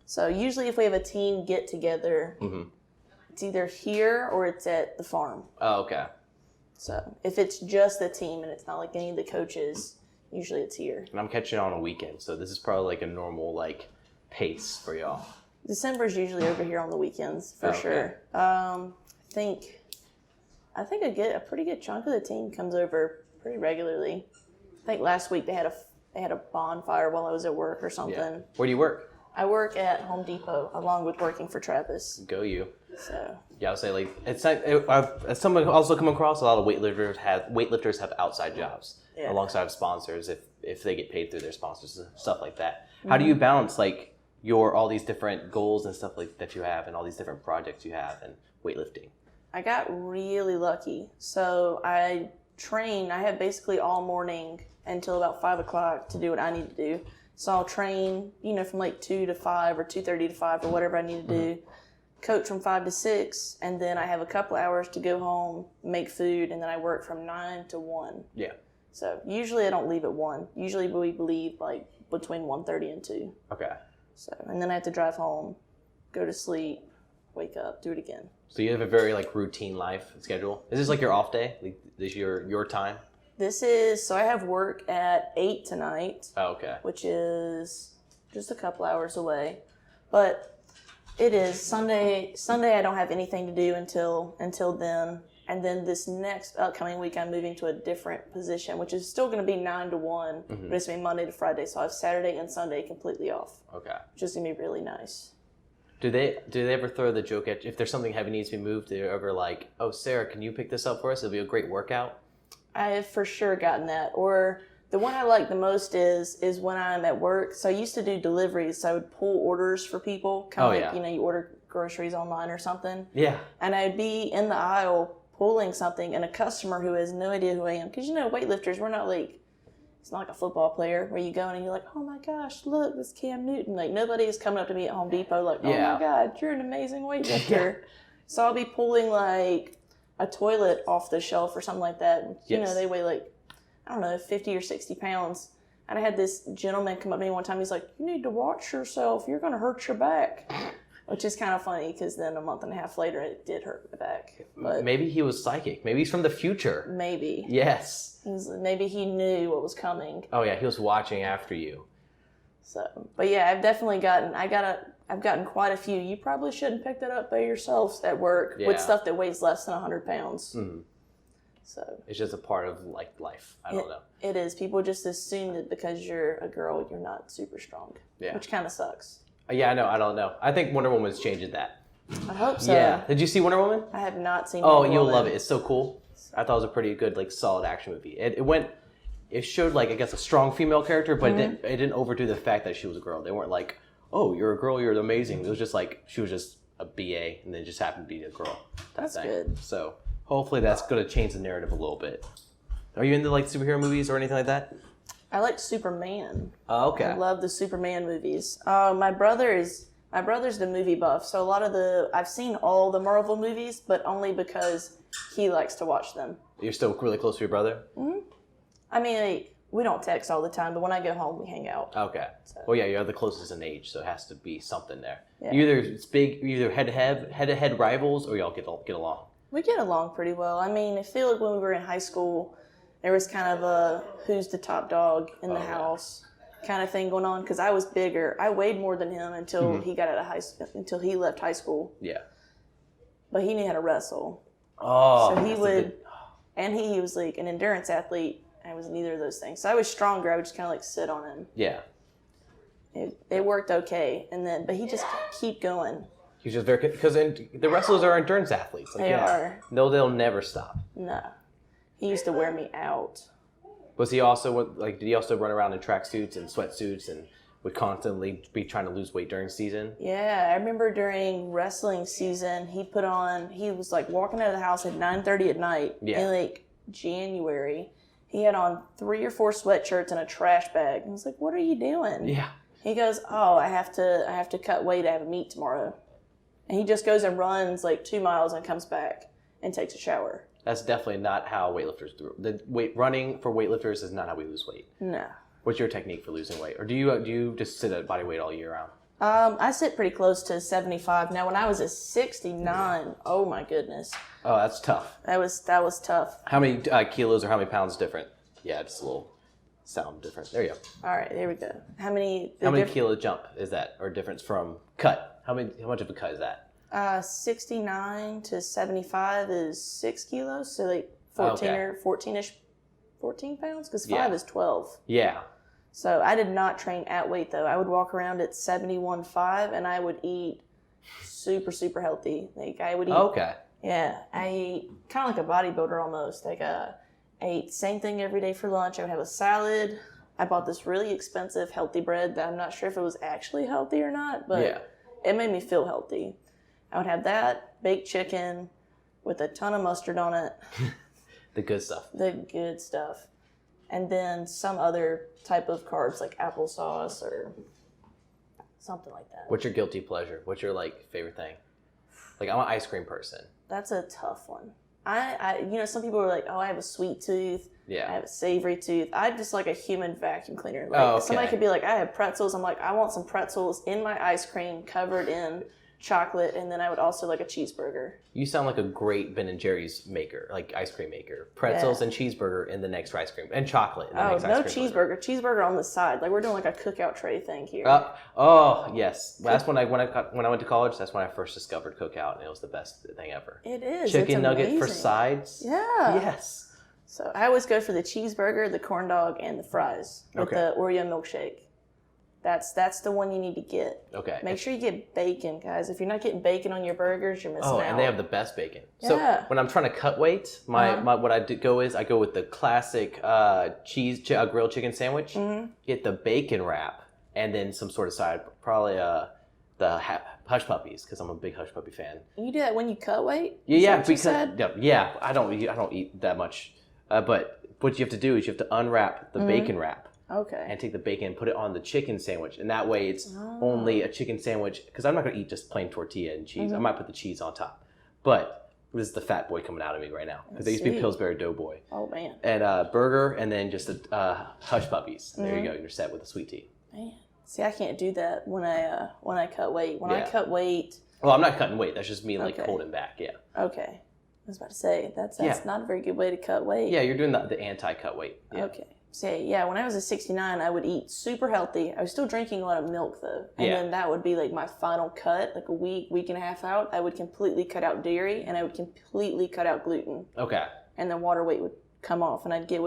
So usually if we have a team get together, it's either here or it's at the farm. Oh, okay. So if it's just the team and it's not like any of the coaches, usually it's here. And I'm catching on a weekend, so this is probably like a normal pace for y'all. December's usually over here on the weekends for sure. I think a pretty good chunk of the team comes over pretty regularly. I think last week they had a bonfire while I was at work or something. Yeah. Where do you work? I work at Home Depot along with working for Travis. Go you. So Yeah, I would say it's not. As someone also come across, a lot of weightlifters have outside jobs alongside of sponsors if they get paid through their sponsors and stuff like that. How do you balance all these different goals and stuff like that you have and all these different projects you have in weightlifting? I got really lucky. So I have basically all morning until about 5 o'clock to do what I need to do. So I'll train, from 2 to 5 or 2:30 to 5 or whatever I need to do. Coach from 5 to 6, and then I have a couple hours to go home, make food, and then I work from 9 to 1. Yeah. So usually I don't leave at 1. Usually we leave between 1:30 and 2. Okay. So, and then I have to drive home, go to sleep, wake up, do it again. So you have a very routine life schedule. Is this your off day? This your time? So I have work at 8 tonight. Oh, okay. Which is just a couple hours away. But it is Sunday. I don't have anything to do until then. And then this next upcoming week, I'm moving to a different position, which is still going to be 9 to 1, but it's going to be Monday to Friday. So I have Saturday and Sunday completely off. Okay. Which is going to be really nice. Do they ever throw the joke at, if there's something heavy needs to be moved, they're ever like, oh, Sarah, can you pick this up for us? It'll be a great workout. I have for sure gotten that. Or the one I like the most is when I'm at work. So I used to do deliveries. So I would pull orders for people. You order groceries online or something. Yeah. And I'd be in the aisle pulling something, and a customer who has no idea who I am, because weightlifters, we're not like, it's not like a football player where you go in and you're like, oh my gosh, look, this Cam Newton. Like, nobody is coming up to me at Home Depot like, oh my God, you're an amazing weightlifter. So I'll be pulling like a toilet off the shelf or something like that. They weigh like, I don't know, 50 or 60 pounds. And I had this gentleman come up to me one time. He's like, you need to watch yourself. You're going to hurt your back. Which is kind of funny because then a month and a half later, it did hurt my back. But maybe he was psychic. Maybe he's from the future. Maybe. Yes. Maybe he knew what was coming. Oh, yeah. He was watching after you. So, but yeah, I've definitely I've gotten quite a few. You probably shouldn't pick that up by yourselves at work with stuff that weighs less than 100 pounds. Mm-hmm. So it's just a part of like life. I don't know. It is. People just assume that because you're a girl, you're not super strong. Yeah. Which kind of sucks. Yeah, I know. I don't know. I think Wonder Woman's changing that. I hope so. Yeah. Did you see Wonder Woman? I have not seen Wonder Woman. Oh, you'll love it. It's so cool. I thought it was a pretty good, like, solid action movie. It showed, like, I guess, a strong female character, but it didn't overdo the fact that she was a girl. They weren't like, oh, you're a girl, you're amazing. It was just like, she was just a BA, and then just happened to be a girl. That's good. So, hopefully that's going to change the narrative a little bit. Are you into, like, superhero movies or anything like that? I like Superman. Oh, okay. I love the Superman movies. My brother's the movie buff, so I've seen all the Marvel movies, but only because he likes to watch them. You're still really close to your brother? Mm-hmm. I mean, we don't text all the time, but when I go home, we hang out. Okay. So. Well, yeah, you're the closest in age, so it has to be something there. Yeah. Either head-to-head rivals, or y'all get along. We get along pretty well. I mean, I feel like when we were in high school, there was kind of a who's the top dog in the house kind of thing going on, because I was bigger. I weighed more than him until he got out of until he left high school. Yeah. But he knew how to wrestle. Oh. So he would, and he was like an endurance athlete. I was neither of those things. So I was stronger. I would just kind of like sit on him. Yeah. It worked okay, but he just keep going. He's just very, because the wrestlers are endurance athletes. Like, they are. No, they'll never stop. No. He used to wear me out. Was he also did he also run around in tracksuits and sweatsuits and would constantly be trying to lose weight during season? Yeah, I remember during wrestling season, he was like walking out of the house at 9:30 at night in like January. He had on 3 or 4 sweatshirts and a trash bag. I was like, "What are you doing?" Yeah. He goes, "Oh, I have to cut weight. I have a meet tomorrow." And he just goes and runs like 2 miles and comes back and takes a shower. That's definitely not how weightlifters do it. Running for weightlifters is not how we lose weight. No. What's your technique for losing weight? Or do you just sit at body weight all year round? I sit pretty close to 75. Now, when I was at 69, oh my goodness. Oh, that's tough. That was tough. How many kilos or how many pounds different? Yeah, just a little sound different. There you go. All right, there we go. How many kilo jump is that, or difference from cut? How much of a cut is that? 69 to 75 is 6 kilos, so like 14 pounds, because 5 is 12. Yeah. So I did not train at weight, though. I would walk around at 71.5, and I would eat super, super healthy. Like, I would eat... Okay. Yeah, I ate kind of like a bodybuilder almost. Like, I ate same thing every day for lunch. I would have a salad. I bought this really expensive healthy bread that I'm not sure if it was actually healthy or not, but it made me feel healthy. I would have that, baked chicken with a ton of mustard on it. The good stuff. The good stuff. And then some other type of carbs like applesauce or something like that. What's your guilty pleasure? What's your favorite thing? Like, I'm an ice cream person. That's a tough one. I some people are like, oh, I have a sweet tooth. Yeah. I have a savory tooth. I'm just like a human vacuum cleaner. Like, somebody could be like, I have pretzels. I'm like, I want some pretzels in my ice cream covered in chocolate, and then I would also like a cheeseburger. You sound like a great Ben & Jerry's maker, like ice cream maker. Pretzels and cheeseburger in the next ice cream, and chocolate in the next ice cream. Cheeseburger. Cheeseburger on the side. Like, we're doing like a cookout tray thing here. Yes. That's when I went to college. That's when I first discovered cookout, and it was the best thing ever. It is. Chicken nugget for sides. Yeah. Yes. So I always go for the cheeseburger, the corn dog, and the fries with the Oreo milkshake. That's the one you need to get. Okay. Make sure you get bacon, guys. If you're not getting bacon on your burgers, you're missing out. Oh, and they have the best bacon. So when I'm trying to cut weight, what I go is I go with the classic grilled chicken sandwich. Mm-hmm. Get the bacon wrap and then some sort of side, probably the Hush puppies, because I'm a big hush puppy fan. You do that when you cut weight? Because I don't eat that much. But what you have to do is you have to unwrap the bacon wrap. Okay. And take the bacon and put it on the chicken sandwich, and that way it's only a chicken sandwich. Because I'm not gonna eat just plain tortilla and cheese. I might put the cheese on top, but this is the fat boy coming out of me right now because they used to be Pillsbury Doughboy. Oh man. And burger, and then just hush puppies. And there you go. You're set with a sweet tea. Man. See, I can't do that when I cut weight. When I cut weight. Well, I'm not cutting weight. That's just me holding back. Yeah. Okay. I was about to say that's not a very good way to cut weight. Yeah, you're doing the anti-cut weight. Yeah. Okay. See, when I was a 69, I would eat super healthy. I was still drinking a lot of milk though, and then that would be like my final cut, like a week and a half out. I would completely cut out dairy, and I would completely cut out gluten. Okay. And the water weight would come off, and I'd get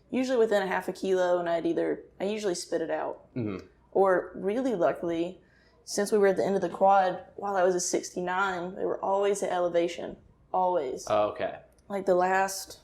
usually within a half a kilo, and I usually spit it out. Mm-hmm. Or really luckily, since we were at the end of the quad, while I was a 69, they were always at elevation. Always. Oh, okay. Like the last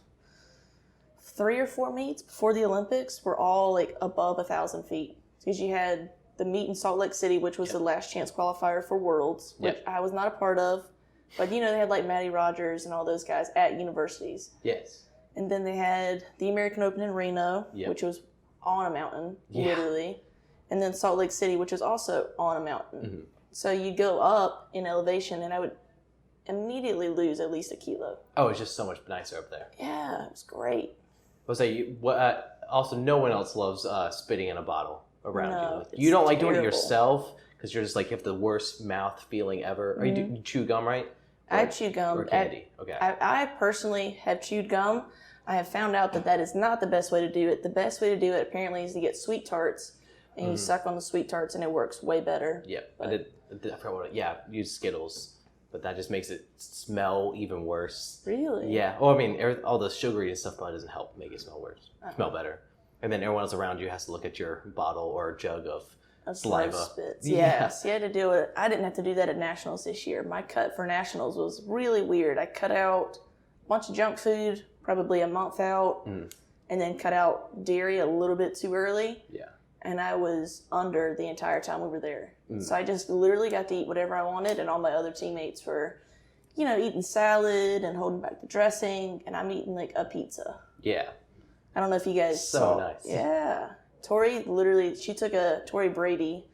3 or 4 meets before the Olympics were all like above 1,000 feet. Because you had the meet in Salt Lake City, which was the last chance qualifier for Worlds, which I was not a part of. But they had like Matty Rogers and all those guys at universities. Yes. And then they had the American Open in Reno, which was on a mountain, literally. And then Salt Lake City, which was also on a mountain. Mm-hmm. So you go up in elevation, and I would immediately lose at least a kilo. Oh, it's just so much nicer up there. Yeah, it was great. I'll say, also, no one else loves spitting in a bottle around you. You don't like doing it yourself because you're just like, you have the worst mouth feeling ever. Or you chew gum, right? I chew gum. Or candy. Okay. I personally have chewed gum. I have found out that is not the best way to do it. The best way to do it, apparently, is to get sweet tarts, and you suck on the sweet tarts, and it works way better. Yep. I forgot what use Skittles. But that just makes it smell even worse. Really? Yeah. Well, I mean, all the sugary and stuff probably doesn't help make it smell worse. Smell better. And then everyone else around you has to look at your bottle or jug of saliva. Spits. Yes. You had to do it. I didn't have to do that at Nationals this year. My cut for Nationals was really weird. I cut out a bunch of junk food, probably a month out, and then cut out dairy a little bit too early. Yeah. And I was under the entire time we were there. So I just literally got to eat whatever I wanted, and all my other teammates were, eating salad and holding back the dressing, and I'm eating like a pizza. Yeah. I don't know if you guys saw. So nice. Yeah. Tori Brady,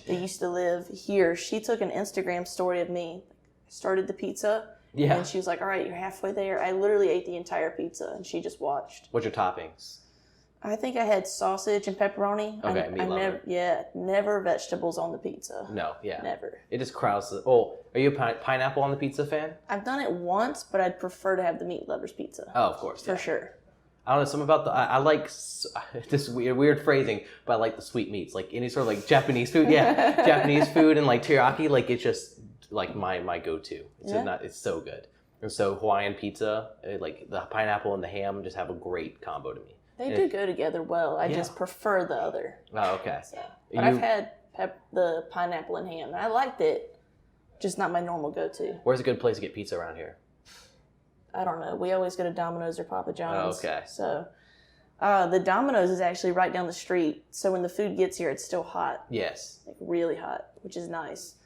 that used to live here, she took an Instagram story of me. I started the pizza. Yeah. And she was like, all right, you're halfway there. I literally ate the entire pizza, and she just watched. What's your toppings? I think I had sausage and pepperoni. Okay, meat lover. Never vegetables on the pizza. No, yeah. Never. It just crowds are you a pineapple on the pizza fan? I've done it once, but I'd prefer to have the meat lover's pizza. Oh, of course. For sure. I don't know, something about I like this weird phrasing, but I like the sweet meats. Like any sort of like Japanese food. Yeah, Japanese food and like teriyaki, like it's just like my go-to. It's so good. And so Hawaiian pizza, like the pineapple and the ham just have a great combo to me. They do go together well. I just prefer the other. Oh, okay. So, but I've had the pineapple and ham, and I liked it. Just not my normal go-to. Where's a good place to get pizza around here? I don't know. We always go to Domino's or Papa John's. Oh, okay. So the Domino's is actually right down the street. So when the food gets here, it's still hot. Yes. Like really hot, which is nice.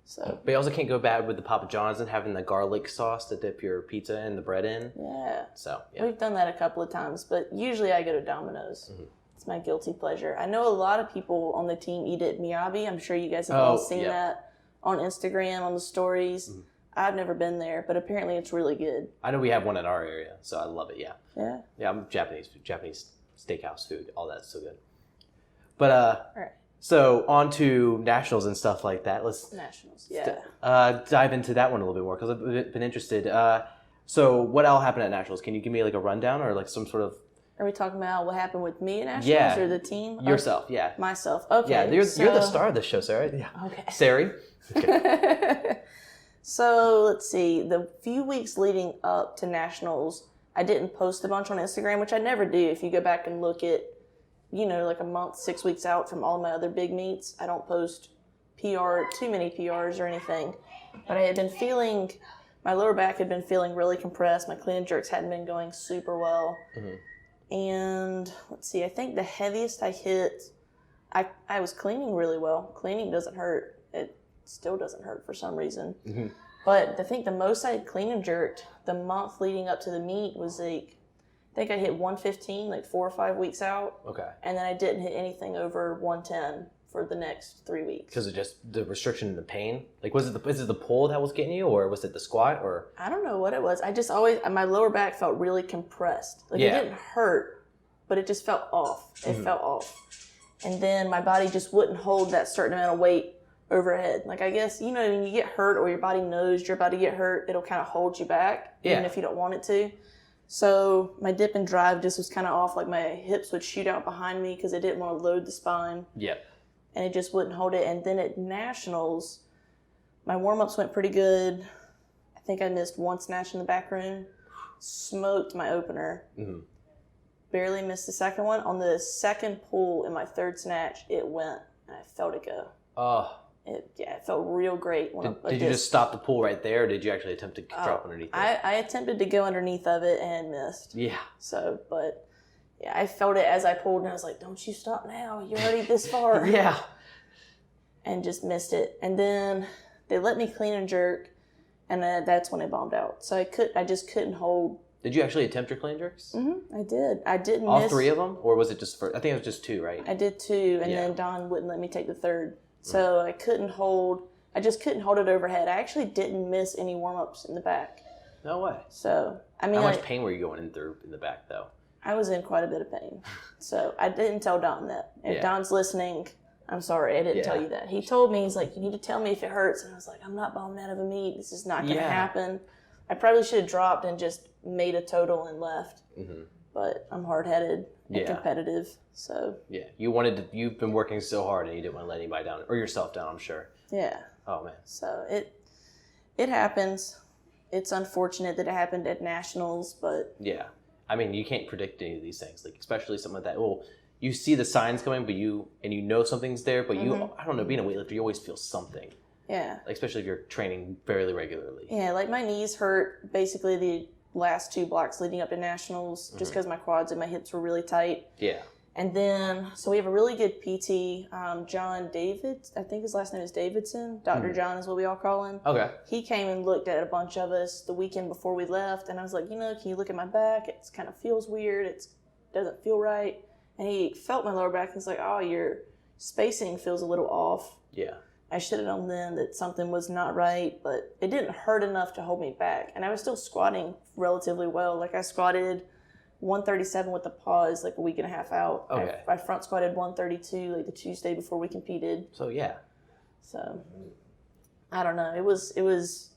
So. But you also can't go bad with the Papa John's and having the garlic sauce to dip your pizza and the bread in. Yeah. So, We've done that a couple of times, but usually I go to Domino's. Mm-hmm. It's my guilty pleasure. I know a lot of people on the team eat at Miyabi. I'm sure you guys have all seen that on Instagram, on the stories. Mm-hmm. I've never been there, but apparently it's really good. I know we have one in our area, so I love it, yeah. Yeah? Yeah, I'm Japanese steakhouse food, all that's so good. But, all right. So on to nationals and stuff like that. Nationals, yeah. Dive into that one a little bit more because I've been interested. So what all happened at nationals? Can you give me like a rundown or like some sort of? Are we talking about what happened with me at nationals or the team? Yourself, yeah. Myself, okay. Yeah, you're the star of this show, Sarah. Yeah. Okay. Sari. Okay. So let's see. The few weeks leading up to nationals, I didn't post a bunch on Instagram, which I never do. If you go back and look at, like a month, 6 weeks out from all my other big meets, I don't post too many PRs or anything. But I had been my lower back had been feeling really compressed. My clean and jerks hadn't been going super well. Mm-hmm. And let's see, I think the heaviest I hit, I was cleaning really well. Cleaning doesn't hurt. still doesn't hurt for some reason. Mm-hmm. But I think the most I had clean and jerked the month leading up to the meet was like, I think I hit 115 like 4 or 5 weeks out. Okay. And then I didn't hit anything over 110 for the next 3 weeks. Because of just the restriction and the pain? Like, is it the pull that was getting you, or was it the squat, or? I don't know what it was. I just always, my lower back felt really compressed. Like, it didn't hurt, but it just felt off. It felt off. And then my body just wouldn't hold that certain amount of weight overhead. Like, I guess, you know, when you get hurt or your body knows you're about to get hurt, it'll kind of hold you back, even if you don't want it to. So my dip and drive just was kind of off. Like, my hips would shoot out behind me because I didn't want to load the spine. Yep. And it just wouldn't hold it. And then at Nationals, my warm-ups went pretty good. I think I missed one snatch in the back room. Smoked my opener. Mm-hmm. Barely missed the second one. On the second pull in my third snatch, it went. And I felt it go. Oh. It felt real great. Did you just stop the pull right there, or did you actually attempt to drop underneath it? I attempted to go underneath of it and missed. Yeah. So, but yeah, I felt it as I pulled, and I was like, don't you stop now. You're already this far. Yeah. And just missed it. And then they let me clean and jerk, and that's when I bombed out. So I just couldn't hold. Did you actually attempt your clean jerks? Mm-hmm, I did. I didn't All miss. 3 of them? Or was it just I think it was just 2, right? I did 2, and then Don wouldn't let me take the third. So I couldn't hold. I just couldn't hold it overhead. I actually didn't miss any warm-ups in the back. No way. So, I mean, how much pain were you going in through in the back, though? I was in quite a bit of pain. So I didn't tell Don that. If Don's listening, I'm sorry, I didn't tell you that. He told me, he's like, you need to tell me if it hurts. And I was like, I'm not bombing out of a meet. This is not going to happen. I probably should have dropped and just made a total and left. Mm-hmm. But I'm hard-headed and competitive, so. Yeah, you've been working so hard and you didn't want to let anybody down, or yourself down, I'm sure. Yeah. Oh, man. So it happens. It's unfortunate that it happened at Nationals, but. Yeah. I mean, you can't predict any of these things, like especially something like that. Well, you see the signs coming, but you know something's there, but you, I don't know, being a weightlifter, you always feel something. Yeah. Like, especially if you're training fairly regularly. Yeah, like my knees hurt basically the last 2 blocks leading up to Nationals, just because my quads and my hips were really tight. Yeah. And then, so we have a really good PT, John David, I think his last name is Davidson. Dr. John is what we all call him. Okay. He came and looked at a bunch of us the weekend before we left, and I was like, can you look at my back? It kind of feels weird. It doesn't feel right. And he felt my lower back and was like, oh, your spacing feels a little off. Yeah. I should have known then that something was not right, but it didn't hurt enough to hold me back. And I was still squatting relatively well. Like, I squatted 137 with the pause like a week and a half out. Okay. I front squatted 132 like the Tuesday before we competed. So, yeah. So, I don't know. It was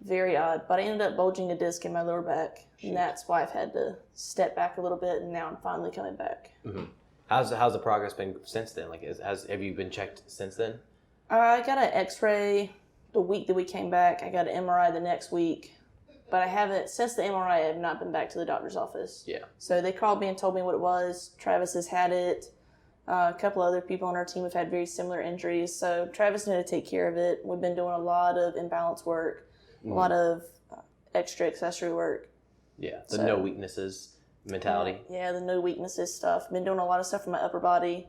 very odd. But I ended up bulging a disc in my lower back. Shoot. And that's why I've had to step back a little bit, and now I'm finally coming back. Mm-hmm. How's the progress been since then? Like, have you been checked since then? I got an x-ray the week that we came back. I got an MRI the next week. But I haven't, since the MRI, I have not been back to the doctor's office. Yeah. So they called me and told me what it was. Travis has had it. A couple other people on our team have had very similar injuries. So Travis knew to take care of it. We've been doing a lot of imbalance work, a lot of extra accessory work. Yeah, no weaknesses mentality. Yeah, the no weaknesses stuff. Been doing a lot of stuff for my upper body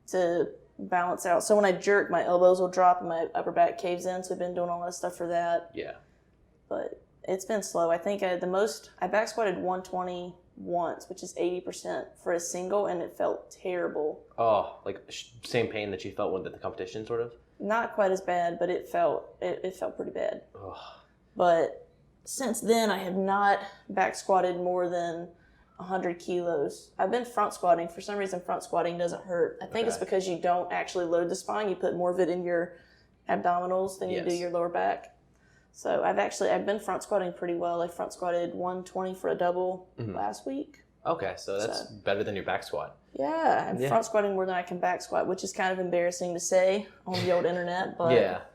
to balance out. So when I jerk, my elbows will drop and my upper back caves in. So I've been doing a lot of stuff for that. Yeah. But it's been slow. I think I back squatted 120 once, which is 80% for a single, and it felt terrible. Oh, like same pain that you felt when at the competition, sort of? Not quite as bad, but it felt pretty bad. Ugh. But since then, I have not back squatted more than 100 kilos. I've been front squatting. For some reason, front squatting doesn't hurt. I think it's because you don't actually load the spine. You put more of it in your abdominals than you do your lower back. So I've been front squatting pretty well. I front squatted 120 for a double last week. Okay, so that's better than your back squat. Yeah, I'm front squatting more than I can back squat, which is kind of embarrassing to say on the old internet, but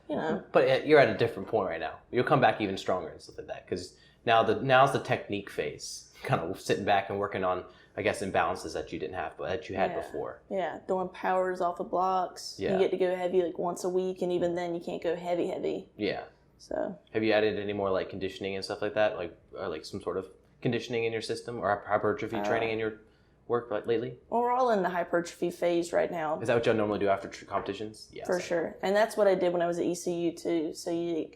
you know. But you're at a different point right now. You'll come back even stronger and stuff like that, because now's the technique phase, kind of sitting back and working on, I guess, imbalances that you didn't have, but that you had before. Yeah, doing powers off of blocks. Yeah. You get to go heavy like once a week, and even then you can't go heavy. Yeah. So. Have you added any more like conditioning and stuff like that, like some sort of conditioning in your system or hypertrophy training in your work lately? Well, we're all in the hypertrophy phase right now. Is that what y'all normally do after competitions? Yeah, For sure. And that's what I did when I was at ECU too. So you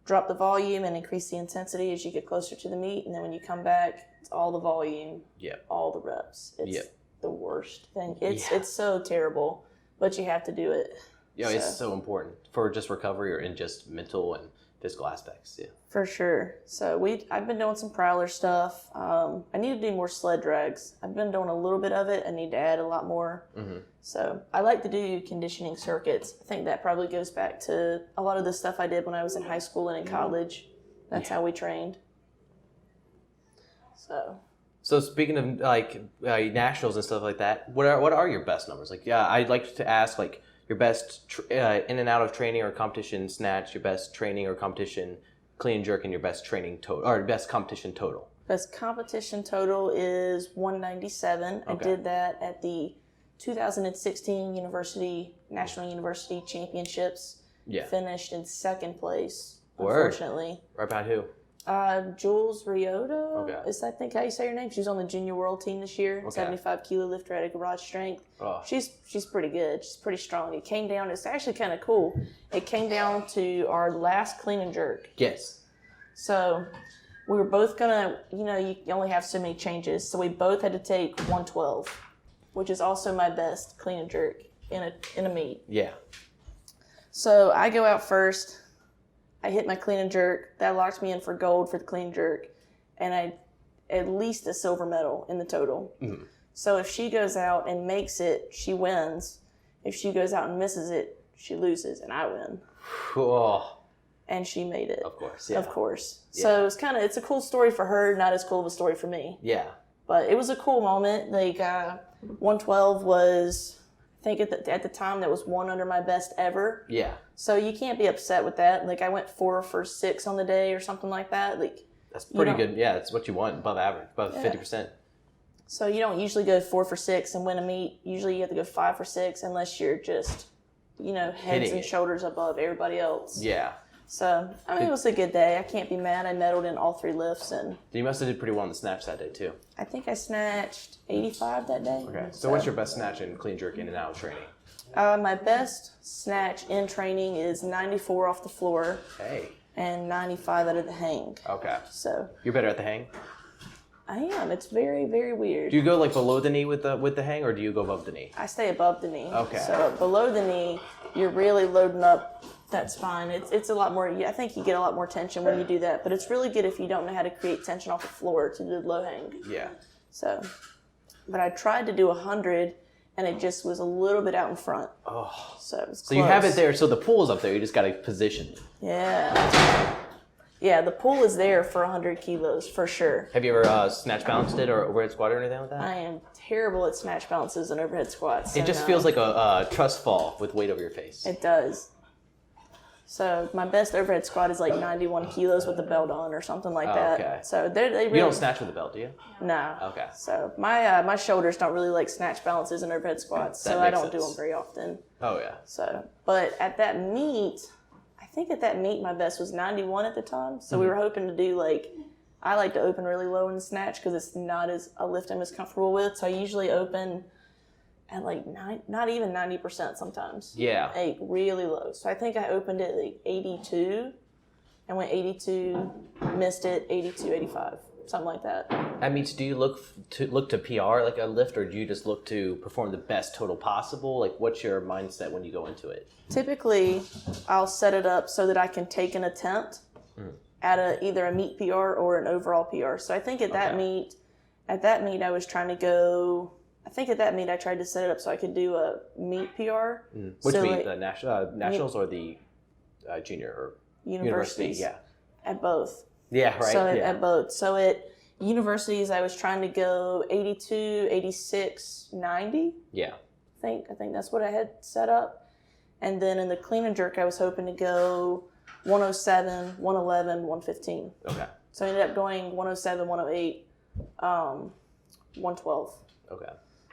drop the volume and increase the intensity as you get closer to the meet. And then when you come back, it's all the volume, all the reps. It's the worst thing. It's so terrible, but you have to do it. Yeah, it's so important for just recovery or in just mental and physical aspects. Yeah, for sure. So I've been doing some prowler stuff. I need to do more sled drags. I've been doing a little bit of it. I need to add a lot more. So I like to do conditioning circuits. I think that probably goes back to a lot of the stuff I did when I was in high school and in college. That's how we trained. So speaking of like nationals and stuff like that, what are your best numbers? Like, I'd like to ask like your best in and out of training or competition snatch, your best training or competition clean and jerk, and your best training total or best competition total. Best competition total is 197. Okay. I did that at the 2016 National University Championships. Yeah. Finished in second place. Word. Unfortunately. Right about who? Jules Riotto. Okay. Is I think how you say her name? She's on the junior world team this year. 75 kilo lifter at a garage strength. Oh. She's pretty good. She's pretty strong. It came down. It's actually kind of cool. It came down to our last clean and jerk. Yes. So we were both gonna. You only have so many changes. So we both had to take 112, which is also my best clean and jerk in a meet. Yeah. So I go out first. I hit my clean and jerk. That locked me in for gold for the clean and jerk. And I at least a silver medal in the total. Mm-hmm. So if she goes out and makes it, she wins. If she goes out and misses it, she loses, and I win. Oh. And she made it. Of course, yeah. Of course. Yeah. So it's a cool story for her, not as cool of a story for me. Yeah. But it was a cool moment. Like 112 was, I think at the time, that was one under my best ever. Yeah. So you can't be upset with that. Like I went 4 for 6 on the day or something like that. Like that's pretty good. Yeah, it's what you want, above average, above 50%. So you don't usually go 4 for 6 and win a meet. Usually you have to go 5 for 6 unless you're just, heads and shoulders above everybody else. Yeah. So, it was a good day. I can't be mad. I medaled in all 3 lifts. And you must have did pretty well in the snatch that day, too. I think I snatched 85 that day. Okay. So what's your best snatch in clean jerk in and out of training? My best snatch in training is 94 off the floor. Hey. And 95 out of the hang. Okay. So you're better at the hang? I am. It's very, very weird. Do you go like below the knee with the hang, or do you go above the knee? I stay above the knee. Okay. So below the knee, you're really loading up that spine. It's a lot more. I think you get a lot more tension when you do that. But it's really good if you don't know how to create tension off the floor to do the low hang. Yeah. So, but I tried to do 100, and it just was a little bit out in front. Oh. So it was close. So you have it there. So the pool's up there. You just got to position it. Yeah. Yeah, the pool is there for 100 kilos, for sure. Have you ever snatch balanced it or overhead squat or anything like that? I am terrible at snatch balances and overhead squats. It just feels like a trust fall with weight over your face. It does. So my best overhead squat is like 91 kilos with the belt on or something like that. Okay. So they really... You don't snatch with the belt, do you? No. Okay. So my shoulders don't really like snatch balances and overhead squats, so I don't do them very often. Oh, yeah. So, but at that meet... I think at that meet my best was 91 at the time. So we were hoping to do I like to open really low in the snatch because it's not a lift I'm as comfortable with. So I usually open at not even 90% sometimes. Yeah. Like really low. So I think I opened at 82 and went 82, missed it, 82, 85, something like that. That means do you look to PR like a lift, or do you just look to perform the best total possible? Like what's your mindset when you go into it? Typically, I'll set it up so that I can take an attempt at either a meet PR or an overall PR. So I think at that meet, I was trying to go. I think at that meet I tried to set it up so I could do a meet PR. Which meet, the nationals or the junior or universities? Yeah, at both. Yeah, right. So at both. So at universities, I was trying to go 82, 86, 90. Yeah. I think that's what I had set up. And then in the clean and jerk, I was hoping to go 107, 111, 115. Okay. So I ended up going 107, 108, 112. Okay.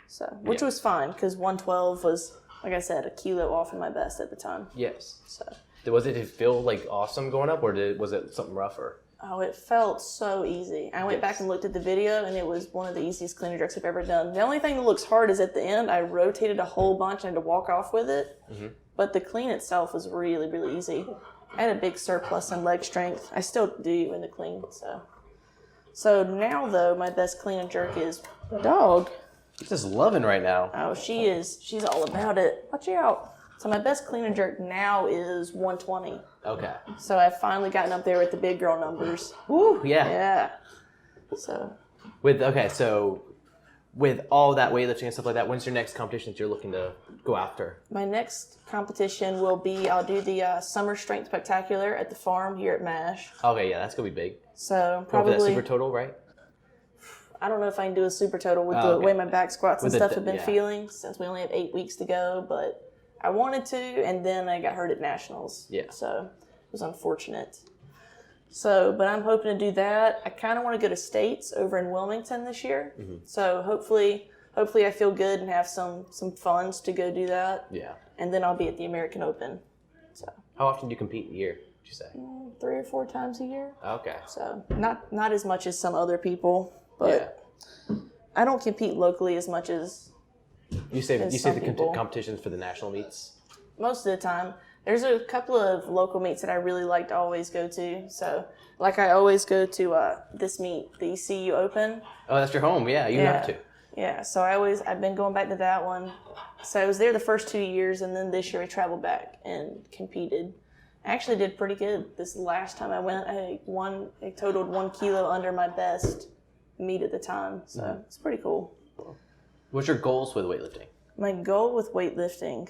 So, which was fine because 112 was, like I said, a kilo off of my best at the time. Yes. So. Did it feel like awesome going up, or was it something rougher? Oh, it felt so easy. I went back and looked at the video, and it was one of the easiest clean and jerks I've ever done. The only thing that looks hard is at the end, I rotated a whole bunch and had to walk off with it. Mm-hmm. But the clean itself was really, really easy. I had a big surplus in leg strength. I still do in the clean. So now, though, my best clean and jerk is dog. She's just loving right now. Oh, she is. She's all about it. Watch out. So my best clean and jerk now is 120. Okay. So I've finally gotten up there with the big girl numbers. Woo, yeah. Yeah. So. With all that weightlifting and stuff like that, when's your next competition that you're looking to go after? My next competition will be, I'll do the Summer Strength Spectacular at the farm here at MASH. Okay, yeah, that's going to be big. So probably probably. that super total, right? I don't know if I can do a super total with the way my back squats and stuff have been yeah. feeling since we only have 8 weeks to go, but I wanted to, and then I got hurt at Nationals. Yeah. So it was unfortunate. So, but I'm hoping to do that. I kind of want to go to States over in Wilmington this year. Mm-hmm. So hopefully I feel good and have some funds to go do that. Yeah. And then I'll be at the American Open. So. How often do you compete a year, would you say? 3 or 4 times a year. Okay. So not as much as some other people, but I don't compete locally as much as You save the people. competitions for the national meets? Most of the time. There's a couple of local meets that I really like to always go to. So, like I always go to this meet, the ECU Open. Oh, that's your home. Yeah, you have to. Yeah, so I've been going back to that one. So I was there the first 2 years, and then this year I traveled back and competed. I actually did pretty good. This last time I went, I totaled 1 kilo under my best meet at the time. So it's pretty cool. What's your goals with weightlifting? My goal with weightlifting,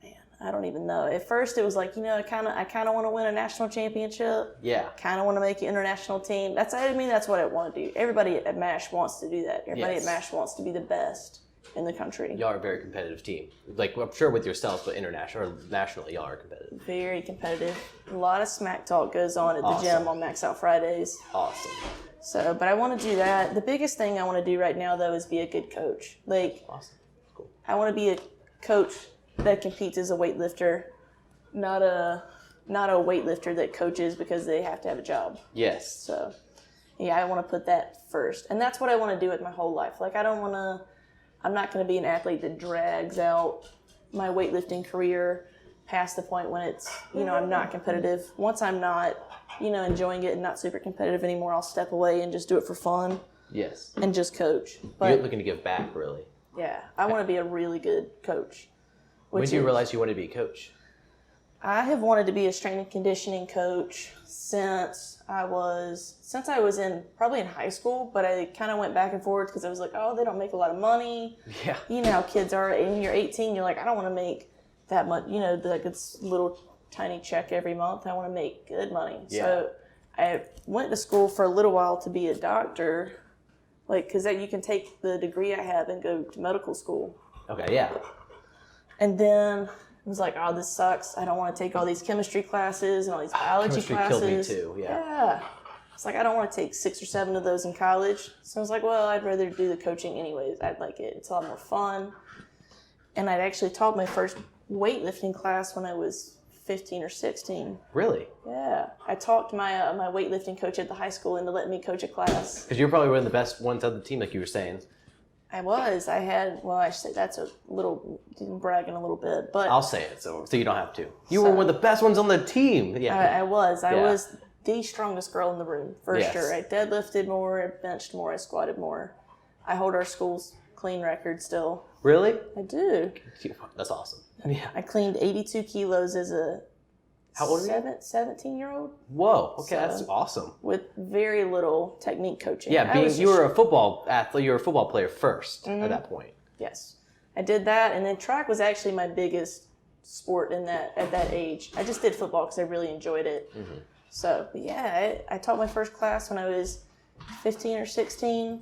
man, I don't even know. At first, it was like, I kind of want to win a national championship. Yeah. Kind of want to make an international team. That's what I want to do. Everybody at MASH wants to do that. Everybody at MASH wants to be the best in the country. Y'all are a very competitive team. Like, I'm sure with yourself, but international or nationally, y'all are competitive. Very competitive. A lot of smack talk goes on at the gym on Max Out Fridays. Awesome. So, but I want to do that. The biggest thing I want to do right now, though, is be a good coach. Awesome. Cool. I want to be a coach that competes as a weightlifter, not a weightlifter that coaches because they have to have a job. Yes. So, yeah, I want to put that first. And that's what I want to do with my whole life. Like, I'm not going to be an athlete that drags out my weightlifting career past the point when it's, I'm not competitive. Once I'm not, enjoying it and not super competitive anymore, I'll step away and just do it for fun. Yes. And just coach. But you're looking to give back, really. Yeah, I want to be a really good coach. When did you realize you wanted to be a coach? I have wanted to be a strength and conditioning coach since I was probably in high school, but I kind of went back and forth because I was like, oh, they don't make a lot of money. Yeah. You know how kids are. And you're 18, you're like, I don't want to make that much, like it's little tiny check every month. I want to make good money. Yeah. So I went to school for a little while to be a doctor, because you can take the degree I have and go to medical school. Okay, yeah. And then I was like, oh, this sucks. I don't want to take all these chemistry classes and all these biology classes. Chemistry killed me too, yeah. It's like, I don't want to take 6 or 7 of those in college. So I was like, well, I'd rather do the coaching anyways. I'd like it. It's a lot more fun. And I'd actually taught my first weightlifting class when I was 15 or 16. Really? Yeah. I talked my my weightlifting coach at the high school into letting me coach a class. Because you were probably one of the best ones on the team, like you were saying. I was. I should say that's a little bragging a little bit, but I'll say it so you don't have to. You were one of the best ones on the team. Yeah. I was. I was the strongest girl in the room for sure. I deadlifted more, I benched more, I squatted more. I hold our school's clean record still. Really? I do. That's awesome. Yeah. I cleaned 82 kilos as a How old are you? 17-year-old. Whoa. Okay, that's awesome. With very little technique coaching. Yeah, you were a football athlete. You were a football player first at that point. Yes, I did that, and then track was actually my biggest sport at that age. I just did football because I really enjoyed it. Mm-hmm. So, but yeah, I taught my first class when I was 15 or 16.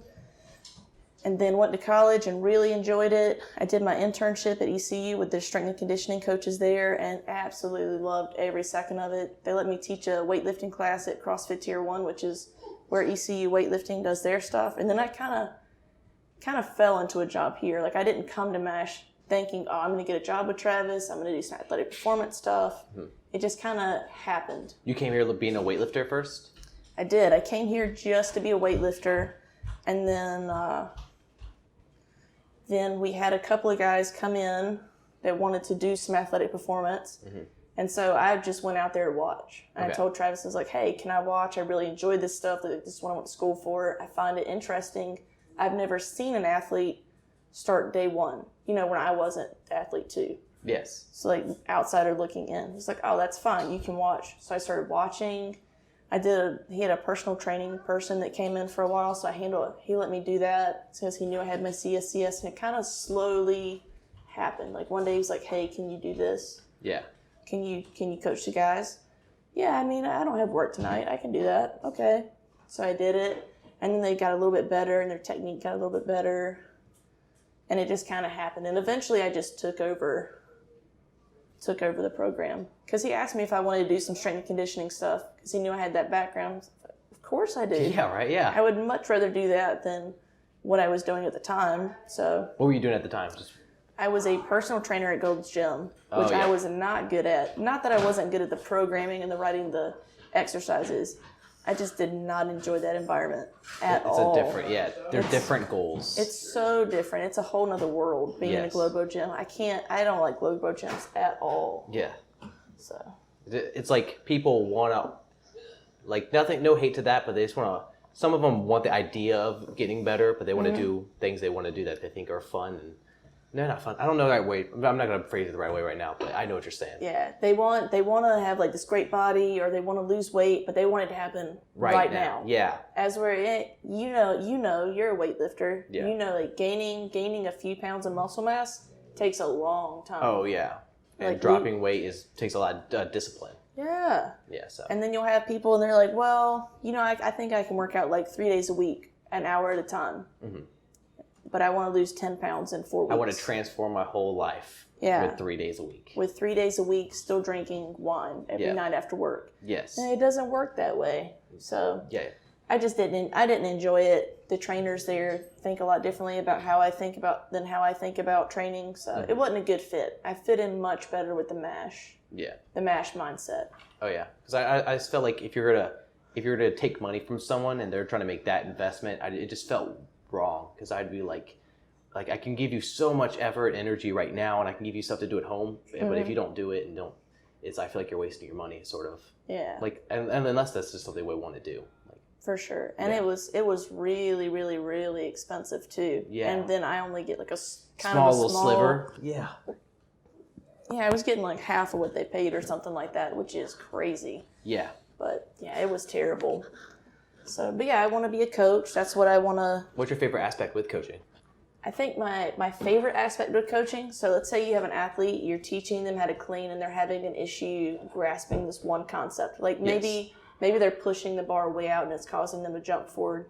And then went to college and really enjoyed it. I did my internship at ECU with the strength and conditioning coaches there and absolutely loved every second of it. They let me teach a weightlifting class at CrossFit Tier 1, which is where ECU Weightlifting does their stuff. And then I kind of fell into a job here. Like, I didn't come to MASH thinking, oh, I'm going to get a job with Travis. I'm going to do some athletic performance stuff. Mm-hmm. It just kind of happened. You came here being a weightlifter first? I did. I came here just to be a weightlifter, and then we had a couple of guys come in that wanted to do some athletic performance. And so I just went out there to watch. And I told Travis, I was like, hey, can I watch? I really enjoy this stuff. This is what I went to school for. I find it interesting. I've never seen an athlete start day one, when I wasn't the athlete too. Yes. So like outsider looking in. He's like, oh, that's fine. You can watch. So I started watching. He had a personal training person that came in for a while. So he let me do that since he knew I had my CSCS, and it kind of slowly happened. Like one day he was like, hey, can you do this? Yeah. Can you coach the guys? Yeah, I mean, I don't have work tonight. I can do that. Okay. So I did it. And then they got a little bit better, and their technique got a little bit better. And it just kind of happened. And eventually I just took over the program. Because he asked me if I wanted to do some strength and conditioning stuff, because he knew I had that background. Of course I do. Yeah, right, yeah. I would much rather do that than what I was doing at the time. So what were you doing at the time? I was a personal trainer at Gold's Gym, which I was not good at. Not that I wasn't good at the programming and the writing the exercises. I just did not enjoy that environment at all. They're different goals. It's so different. It's a whole nother world being in a Globo gym. I don't like Globo gyms at all. Yeah. So. It's like people want to, like no hate to that, but they just want to, some of them want the idea of getting better, but they want to do things they want to do that they think are fun, and they're not fun. I don't know the right way. I'm not going to phrase it the right way right now, but I know what you're saying. Yeah, they want to have like this great body, or they want to lose weight, but they want it to happen right now. Yeah. As we're you're a weightlifter. Yeah. Like gaining a few pounds of muscle mass takes a long time. Oh yeah. And like dropping weight takes a lot of discipline. Yeah. Yeah. So. And then you'll have people, and they're like, well, I think I can work out like 3 days a week, an hour at a time. But I want to lose 10 pounds in 4 weeks. I want to transform my whole life with 3 days a week. With 3 days a week, still drinking wine every night after work. Yes. And it doesn't work that way. So I didn't enjoy it. The trainers there think a lot differently about how I think about training. So it wasn't a good fit. I fit in much better with the MASH. Yeah. The MASH mindset. Oh yeah. Because I just felt like if you're gonna take money from someone and they're trying to make that investment, it just felt wrong, because I'd be like I can give you so much effort and energy right now, and I can give you stuff to do at home, but if you don't do it I feel like you're wasting your money, sort of. Yeah. Like, and unless that's just something we want to do. Like, for sure. And it was really, really, really expensive too. Yeah. And then I only get like a small little sliver. Yeah. Yeah, I was getting like half of what they paid or something like that, which is crazy. Yeah. But yeah, it was terrible. So, but yeah, I want to be a coach. That's what I want to. What's your favorite aspect with coaching? I think my favorite aspect with coaching, so let's say you have an athlete, you're teaching them how to clean, and they're having an issue grasping this one concept. Like maybe they're pushing the bar way out and it's causing them to jump forward.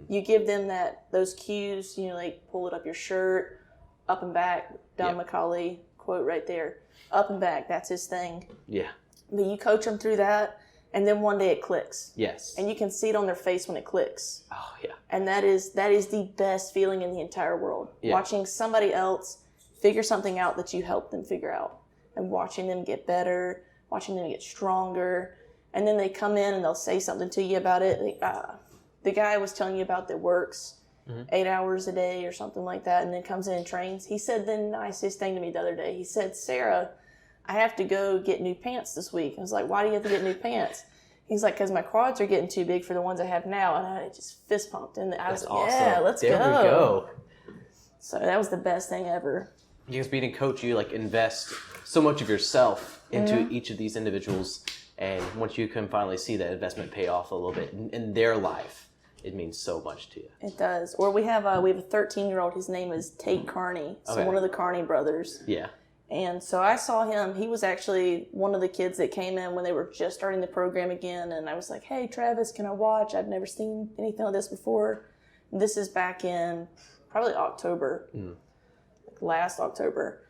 You give them those cues, like pull it up your shirt, up and back, Don McCauley quote right there. Up and back, that's his thing. Yeah. But you coach them through that, and then one day it clicks. Yes. And you can see it on their face when it clicks. Oh, yeah. And that is the best feeling in the entire world. Yeah. Watching somebody else figure something out that you helped them figure out. And watching them get better, watching them get stronger. And then they come in and they'll say something to you about it. The guy I was telling you about that works 8 hours a day or something like that, and then comes in and trains. He said the nicest thing to me the other day. He said, Sarah, I have to go get new pants this week. I was like, why do you have to get new pants? He's like, because my quads are getting too big for the ones I have now. And I just fist pumped. And I was like, awesome. Yeah, let's go. There we go. So that was the best thing ever. Because being a coach, you invest so much of yourself into each of these individuals. And once you can finally see that investment pay off a little bit in their life, it means so much to you. It does. Or we have a 13-year-old. His name is Tate Carney. So one of the Carney brothers. Yeah. And so I saw him. He was actually one of the kids that came in when they were just starting the program again. And I was like, hey, Travis, can I watch? I've never seen anything like this before. This is back in probably October, like last October.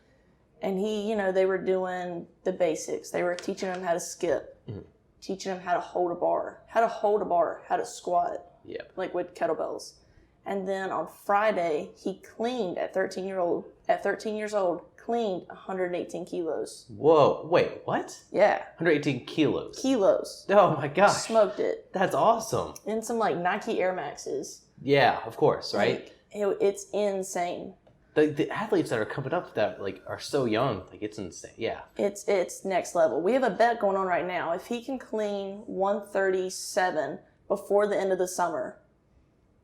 And they were doing the basics. They were teaching him how to skip, teaching him how to hold a bar, how to squat, like with kettlebells. And then on Friday, he cleaned at 13 years old, cleaned 118 kilos. Whoa, wait, what? Yeah. 118 kilos. Kilos. Oh my gosh. Smoked it. That's awesome. And some like Nike Air Maxes. Yeah, of course, right? Like, it's insane. The athletes that are coming up that like are so young, like it's insane. Yeah. It's next level. We have a bet going on right now. If he can clean 137 before the end of the summer,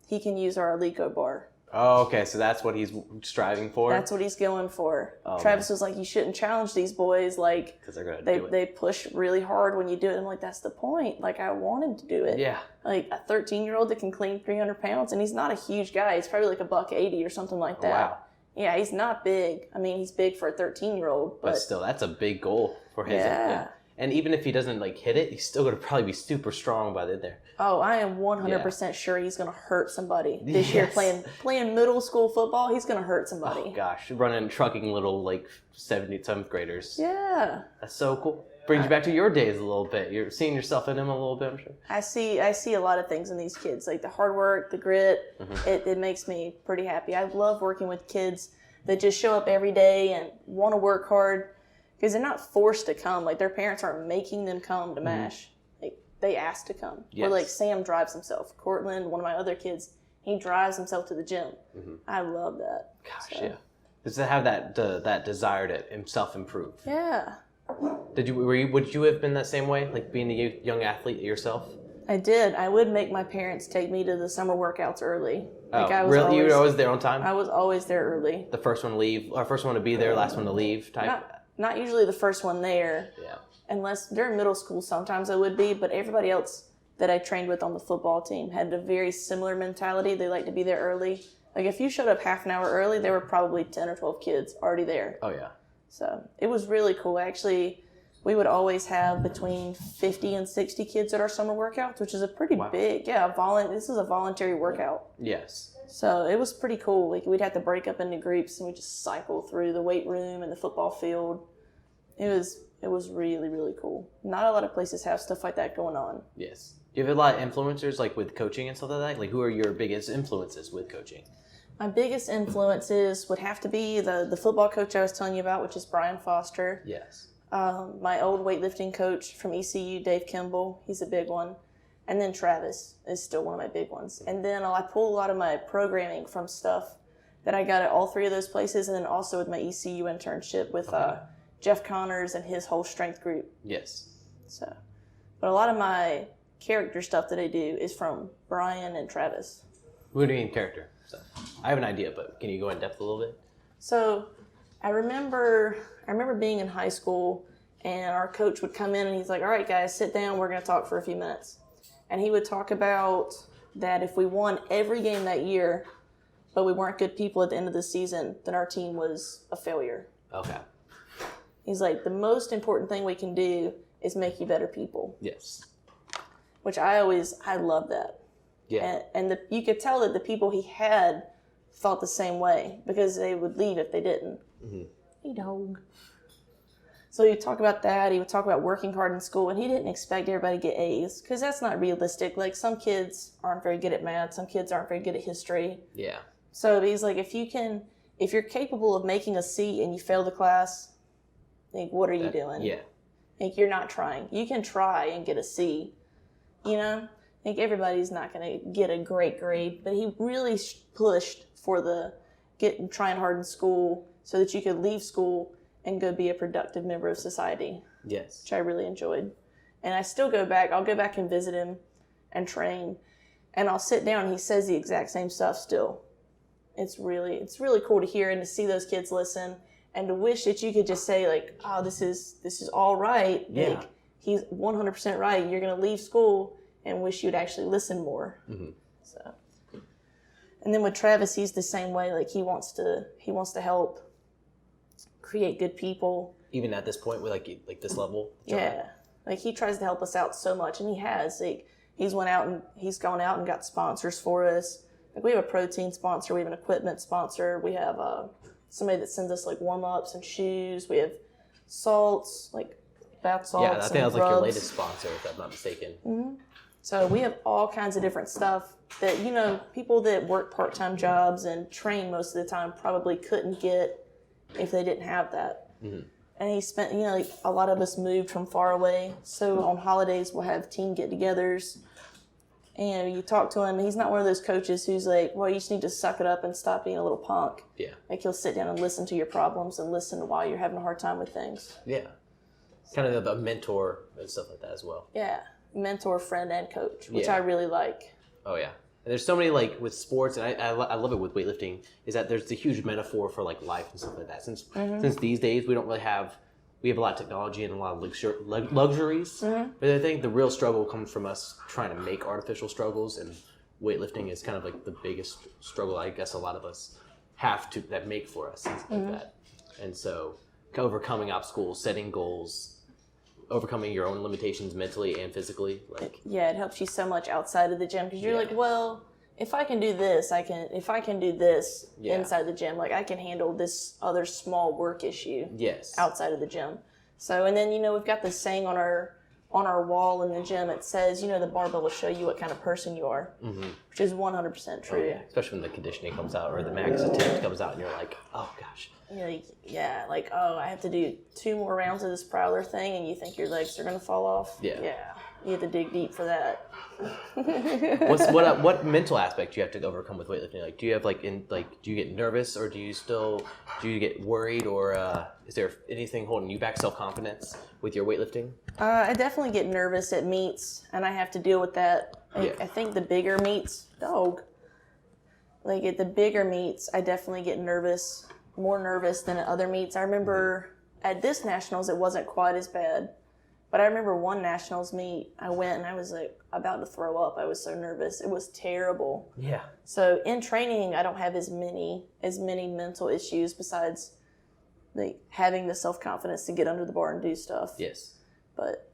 he can use our Alico bar. Oh, okay. So that's what he's striving for? That's what he's going for. Oh, Travis man. was like, you shouldn't challenge these boys. Like, Because they're going to do it. They push really hard when you do it. I'm like, that's the point. Like, I want him to do it. Yeah. Like, a 13-year-old that can clean 300 pounds, and he's not a huge guy. He's probably like $180 or something like that. Wow. Yeah, he's not big. I mean, he's big for a 13-year-old. But still, that's a big goal for his. Yeah. And even if he doesn't like hit it, he's still going to probably be super strong by the end there. Oh, I am 100% sure he's going to hurt somebody this year playing middle school football. He's going to hurt somebody. Oh gosh, running, trucking little like 7th graders. Yeah. That's so cool. Brings you back to your days a little bit. You're seeing yourself in him a little bit, I'm sure. I see a lot of things in these kids, like the hard work, the grit. Mm-hmm. It makes me pretty happy. I love working with kids that just show up every day and want to work hard because they're not forced to come. Like their parents aren't making them come to MASH. Like they ask to come. Yes. Or like Sam drives himself. Cortland, one of my other kids, he drives himself to the gym. Mm-hmm. I love that. Gosh, yeah. Just to have that desire to himself improve. Yeah. Would you have been that same way, like being a young athlete yourself? I did. I would make my parents take me to the summer workouts early. Like Oh, I was really? You were always always there on time? I was always there early. The first one to leave, or first one to be there, last one to leave type? Not usually the first one there. Yeah. Unless during middle school, sometimes I would be, but everybody else that I trained with on the football team had a very similar mentality. They like to be there early. Like if you showed up half an hour early, there were probably 10 or 12 kids already there. Oh, yeah. So it was really cool. Actually, we would always have between 50 and 60 kids at our summer workouts, which is a pretty big, this is a voluntary workout. Yes. So it was pretty cool. Like we'd have to break up into groups and we'd just cycle through the weight room and the football field. It was really, really cool. Not a lot of places have stuff like that going on. Yes. Do you have a lot of influencers like with coaching and stuff like that? Like who are your biggest influences with coaching? My biggest influences would have to be the football coach I was telling you about, which is Brian Foster. Yes. My old weightlifting coach from ECU, Dave Kimball, he's a big one. And then Travis is still one of my big ones. And then I pull a lot of my programming from stuff that I got at all three of those places, and then also with my ECU internship with Jeff Connors and his whole strength group. Yes. So, but a lot of my character stuff that I do is from Brian and Travis. What do you mean character stuff? I have an idea, but can you go in depth a little bit? So I remember being in high school, and our coach would come in and he's like, all right, guys, sit down. We're going to talk for a few minutes. And he would talk about that if we won every game that year, but we weren't good people at the end of the season, then our team was a failure. Okay. He's like, the most important thing we can do is make you better people. Yes. Which I love that. Yeah. And you could tell that the people he had thought the same way because they would leave if they didn't. Mm-hmm. Hey, dog. So he would talk about that. He would talk about working hard in school, and he didn't expect everybody to get A's because that's not realistic. Like some kids aren't very good at math. Some kids aren't very good at history. Yeah. So he's like, if you're capable of making a C and you fail the class, like, what are you doing? Yeah. Like, you're not trying. You can try and get a C, you know? Like, everybody's not going to get a great grade, but he really pushed for trying hard in school so that you could leave school and go be a productive member of society. Yes. Which I really enjoyed. And I still go back. I'll go back and visit him and train, and I'll sit down and he says the exact same stuff still. It's really cool to hear and to see those kids listen and to wish that you could just say like, oh, this is all right. Yeah. Like, he's 100% right. You're going to leave school and wish you'd actually listen more. Mm-hmm. So, and then with Travis, he's the same way. Like he wants to help create good people. Even at this point with like this level? Yeah. Like he tries to help us out so much, and he has. Like he's gone out and got sponsors for us. Like we have a protein sponsor, we have an equipment sponsor, we have somebody that sends us like warm-ups and shoes, we have salts, like bath salts. Yeah, I think that was like your rubs. latest sponsor, if I'm not mistaken. Mm-hmm. So we have all kinds of different stuff that, people that work part-time jobs and train most of the time probably couldn't get if they didn't have that. Mm-hmm. And he spent, like a lot of us moved from far away. So on holidays, we'll have team get-togethers. And you talk to him, and he's not one of those coaches who's like, well, you just need to suck it up and stop being a little punk. Yeah. Like, he'll sit down and listen to your problems and listen to why you're having a hard time with things. Yeah. Kind of a mentor and stuff like that as well. Yeah. Mentor, friend, and coach, which I really like. Oh, yeah. And there's so many, like, with sports, and I love it with weightlifting, is that there's a huge metaphor for, like, life and stuff like that. Since these days, we have a lot of technology and a lot of luxuries. Mm-hmm. But I think the real struggle comes from us trying to make artificial struggles, and weightlifting is kind of, like, the biggest struggle I guess a lot of us have to, that make for us, and stuff like that. And so, overcoming obstacles, setting goals, overcoming your own limitations mentally and physically, like it helps you so much outside of the gym, because you're like, well, if I can do this, if I can do this inside the gym, like I can handle this other small work issue outside of the gym. So, and then we've got this saying on our wall in the gym. It says, the barbell will show you what kind of person you are, which is 100% true. Oh, yeah. Especially when the conditioning comes out or the max attempt comes out, and you're like, oh gosh. I have to do 2 more rounds of this prowler thing, and you think your legs are going to fall off. Yeah, you have to dig deep for that. What mental aspect do you have to overcome with weightlifting? Like, do you have do you get nervous, or do you get worried, or is there anything holding you back, self-confidence with your weightlifting? I definitely get nervous at meets, and I have to deal with that. I think the bigger meets, at the bigger meets, I definitely get nervous. More nervous than at other meets. I remember at this nationals it wasn't quite as bad, but I remember one nationals meet I went and I was like about to throw up. I was so nervous. It was terrible. Yeah. So in training I don't have as many mental issues besides like having the self-confidence to get under the bar and do stuff. Yes. But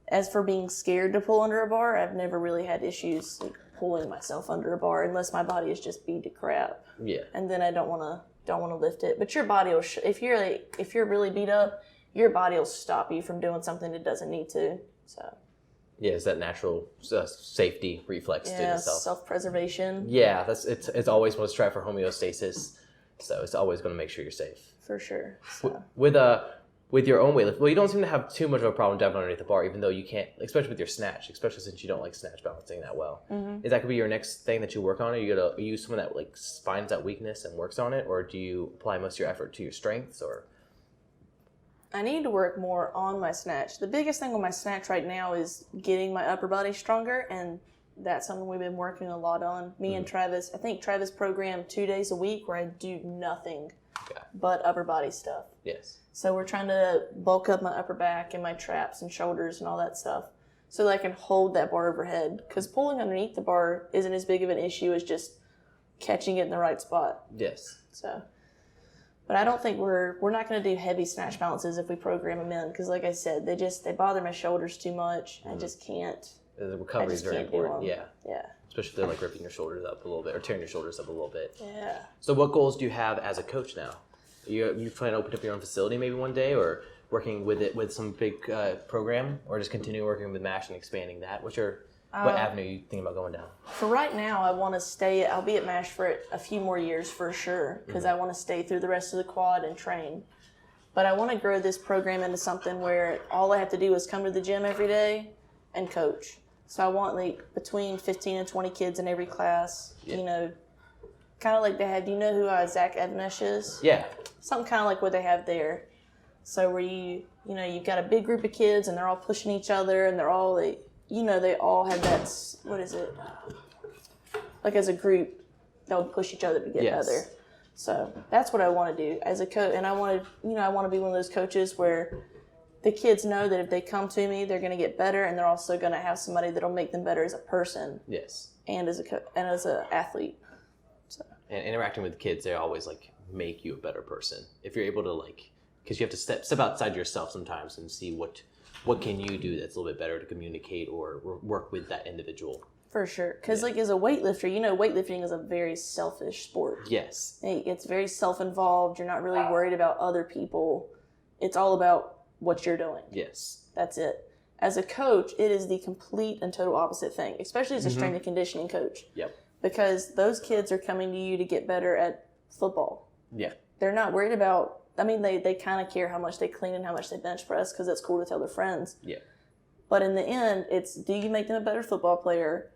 as for being scared to pull under a bar, I've never really had issues like pulling myself under a bar unless my body is just beat to crap. Yeah. And then I don't want to lift it. But your body will if you're really beat up, your body will stop you from doing something it doesn't need to. So it's that natural safety reflex to itself. Self-preservation. Yeah, it's always want to strive for homeostasis. So it's always going to make sure you're safe. For sure. So. With your own weightlifting, well, you don't seem to have too much of a problem diving underneath the bar, even though you can't, especially with your snatch, especially since you don't like snatch balancing that well. Mm-hmm. Is that going to be your next thing that you work on? Are you going to use someone that like finds that weakness and works on it, or do you apply most of your effort to your strengths? Or I need to work more on my snatch. The biggest thing on my snatch right now is getting my upper body stronger, and that's something we've been working a lot on. Me and Travis, I think Travis programmed 2 days a week where I do nothing but upper body stuff. Yes. So we're trying to bulk up my upper back and my traps and shoulders and all that stuff so that I can hold that bar overhead. Because pulling underneath the bar isn't as big of an issue as just catching it in the right spot. Yes. So, but I don't think we're not going to do heavy snatch balances if we program them in. Because like I said, they bother my shoulders too much. I just can't. The recovery is very important. Yeah. Especially if they're like ripping your shoulders up a little bit or tearing your shoulders up a little bit. Yeah. So what goals do you have as a coach now? You plan to open up your own facility maybe one day, or working with some big program, or just continue working with MASH and expanding that? What avenue are you thinking about going down? For right now, I want to stay. I'll be at MASH for a few more years for sure, because I want to stay through the rest of the quad and train. But I want to grow this program into something where all I have to do is come to the gym every day and coach. So I want like between 15 and 20 kids in every class, kind of like they have, do you know who Zach Evnesh is? Yeah. Something kind of like what they have there. So where you've got a big group of kids and they're all pushing each other and they're all like, they all have that, what is it? Like as a group, they'll push each other to get better. So that's what I want to do as a coach. And I want to be one of those coaches where the kids know that if they come to me, they're going to get better, and they're also going to have somebody that'll make them better as a person. Yes. And as an athlete. So. And interacting with kids, they always like make you a better person. If you're able to because you have to step outside yourself sometimes and see what can you do that's a little bit better to communicate or work with that individual. For sure. Because as a weightlifter, weightlifting is a very selfish sport. Yes. It's very self-involved. You're not really worried about other people. It's all about what you're doing. Yes. That's it. As a coach, it is the complete and total opposite thing, especially as a strength and conditioning coach. Yep. Because those kids are coming to you to get better at football. Yeah. they're not worried about, I mean, they kind of care how much they clean and how much they bench press because it's cool to tell their friends. Yeah. But in the end, it's, do you make them a better football player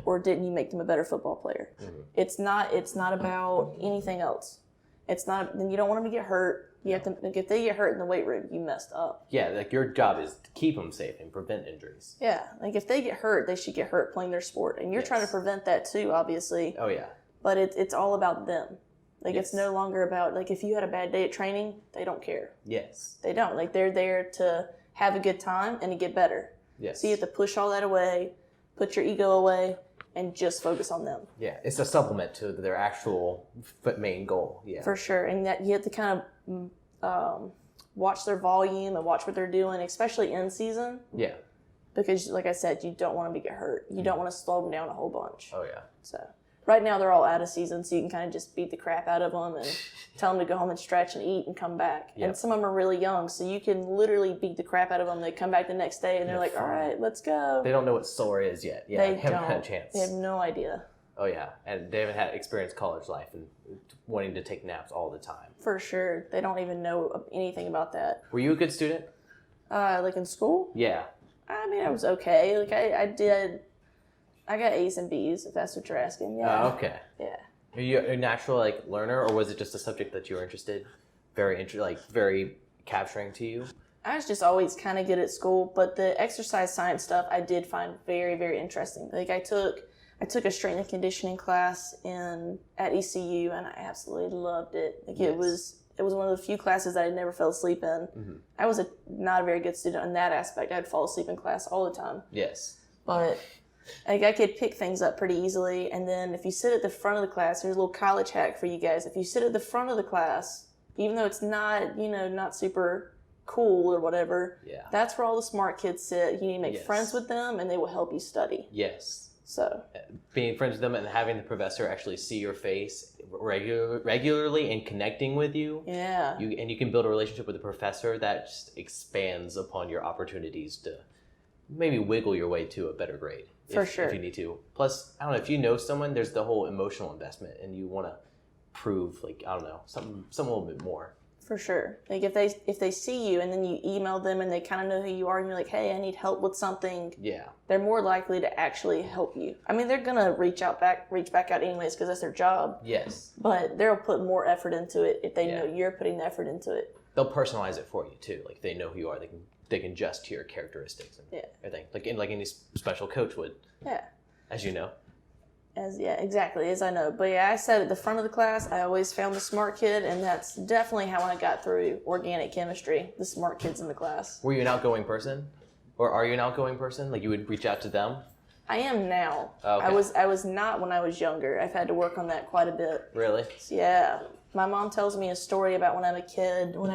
or didn't you make them a better football player? Mm-hmm. It's not about anything else. It's not, then you don't want them to get hurt. You have to, if they get hurt in the weight room, you messed up. Yeah, like your job is to keep them safe and prevent injuries. Yeah, like if they get hurt, they should get hurt playing their sport. And you're trying to prevent that too, obviously. Oh, yeah. But it's all about them. Like, it's no longer about, like, if you had a bad day at training, they don't care. Yes. They don't. Like, they're there to have a good time and to get better. Yes. So you have to push all that away, put your ego away, and just focus on them. Yeah, it's a supplement to their actual main goal. Yeah. For sure. And that you have to kind of watch their volume and watch what they're doing, especially in season. Yeah. Because, like I said, you don't want them to get hurt. You don't want to slow them down a whole bunch. Oh, yeah. So right now they're all out of season, so you can kind of just beat the crap out of them and tell them to go home and stretch and eat and come back. Yep. And some of them are really young, so you can literally beat the crap out of them. They come back the next day and they're like, all right, let's go. They don't know what sore is yet. Yeah, they haven't don't. had a chance. They have no idea. Oh, yeah. And they haven't had experienced college life and wanting to take naps all the time. For sure. They don't even know anything about that. Were you a good student? Like in school? Yeah. I mean, I was okay. Like I got A's and B's, if that's what you're asking. Yeah. Oh, okay. Yeah. Are you a natural learner, or was it just a subject that you were interested, very capturing to you? I was just always kind of good at school, but the exercise science stuff I did find very, very interesting. Like I took a strength and conditioning class at ECU, and I absolutely loved it. Like it was one of the few classes that I never fell asleep in. Mm-hmm. I was not a very good student in that aspect. I'd fall asleep in class all the time. Yes. But I could pick things up pretty easily. And then if you sit at the front of the class, here's a little college hack for you guys. If you sit at the front of the class, even though it's not, not super cool or whatever, that's where all the smart kids sit. You need to make friends with them, and they will help you study. Yes. So being friends with them and having the professor actually see your face regularly and connecting with you. Yeah. You can build a relationship with the professor that just expands upon your opportunities to maybe wiggle your way to a better grade. For sure. If you need to. Plus, I don't know, if you know someone, there's the whole emotional investment, and you want to prove, something a little bit more. For sure. Like if they see you and then you email them and they kind of know who you are and you're like, hey, I need help with something. Yeah. They're more likely to actually help you. I mean, they're gonna reach back out anyways because that's their job. Yes. But they'll put more effort into it if they know you're putting the effort into it. They'll personalize it for you too. Like they know who you are. They can adjust to your characteristics and everything. Like any special coach would. Yeah. As you know. Exactly, as I know. But I sat at the front of the class. I always found the smart kid, and that's definitely how I got through organic chemistry, the smart kids in the class. Were you an outgoing person? Or are you an outgoing person? Like you would reach out to them? I am now. Oh, okay. I was not when I was younger. I've had to work on that quite a bit. Really? Yeah. My mom tells me a story about when I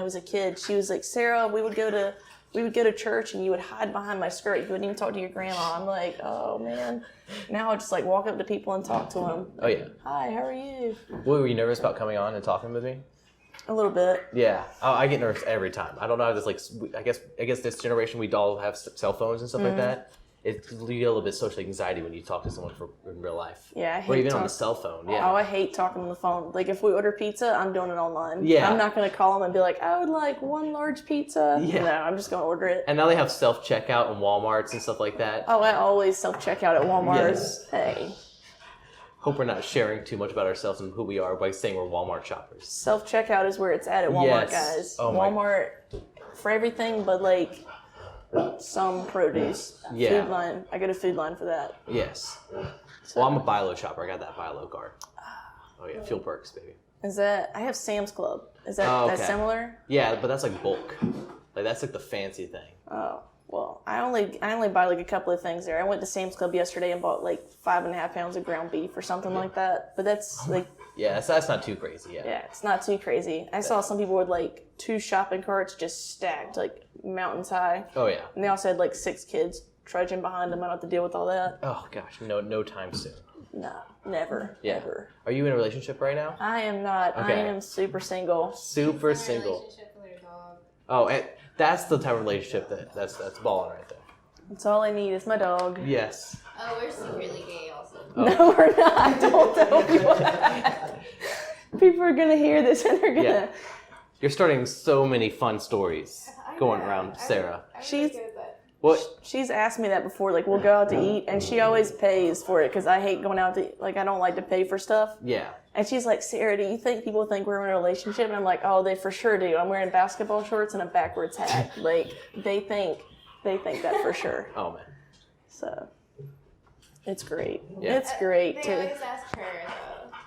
was a kid. She was like, Sarah, we would go to church and you would hide behind my skirt. You wouldn't even talk to your grandma. I'm like, oh man. Now I just walk up to people and talk to them. Oh yeah. Hi, how are you? Were you nervous about coming on and talking with me? A little bit. Yeah. I get nervous every time. I don't know how this I guess this generation we all have cell phones and stuff like that. You get a little bit social anxiety when you talk to someone in real life. Yeah, I hate or even on the cell phone. Yeah. Oh, I hate talking on the phone. Like if we order pizza, I'm doing it online. Yeah. I'm not going to call them and be like, I would like one large pizza. Yeah. No, I'm just going to order it. And now they have self-checkout in Walmarts and stuff like that. Oh, I always self-checkout at Walmart. Yes. Hey. Hope we're not sharing too much about ourselves and who we are by saying we're Walmart shoppers. Self-checkout is where it's at Walmart, guys. Oh, Walmart for everything but some produce. Yeah. Food line. I go to Food Line for that. Yes. So, well, I'm a buy-low shopper. I got that buy-low card. Oh yeah, Fuel Perks, baby. I have Sam's Club. Is that similar? Yeah, but that's bulk. That's the fancy thing. Oh. Well, I only buy a couple of things there. I went to Sam's Club yesterday and bought 5.5 pounds of ground beef or something like that. But that's yeah, that's not too crazy. Yeah. Yeah, it's not too crazy. I saw some people with 2 shopping carts just stacked mountains high. Oh yeah. And they also had 6 kids trudging behind them. I don't have to deal with all that. Oh gosh, no time soon. No, never. Yeah. Never. Are you in a relationship right now? I am not. Okay. I am super single. Super single. Relationship with your dog. Oh, and that's the type of relationship that's balling right there. That's all I need is my dog. Yes. Oh, we're secretly gay also. Oh. No, we're not. Don't tell me what. People are gonna hear this and they're gonna. Yeah. You're starting so many fun stories going around, Sarah. She's What? she's asked me that before. Like, we'll go out to eat, and she always pays for it because I hate going out to eat. Like, I don't like to pay for stuff. Yeah. And she's like, Sarah, do you think people think we're in a relationship? And I'm like, oh, they for sure do. I'm wearing basketball shorts and a backwards hat. Like, they think that for sure. Oh man. So, it's great. Yeah. It's great They too. always ask her, though.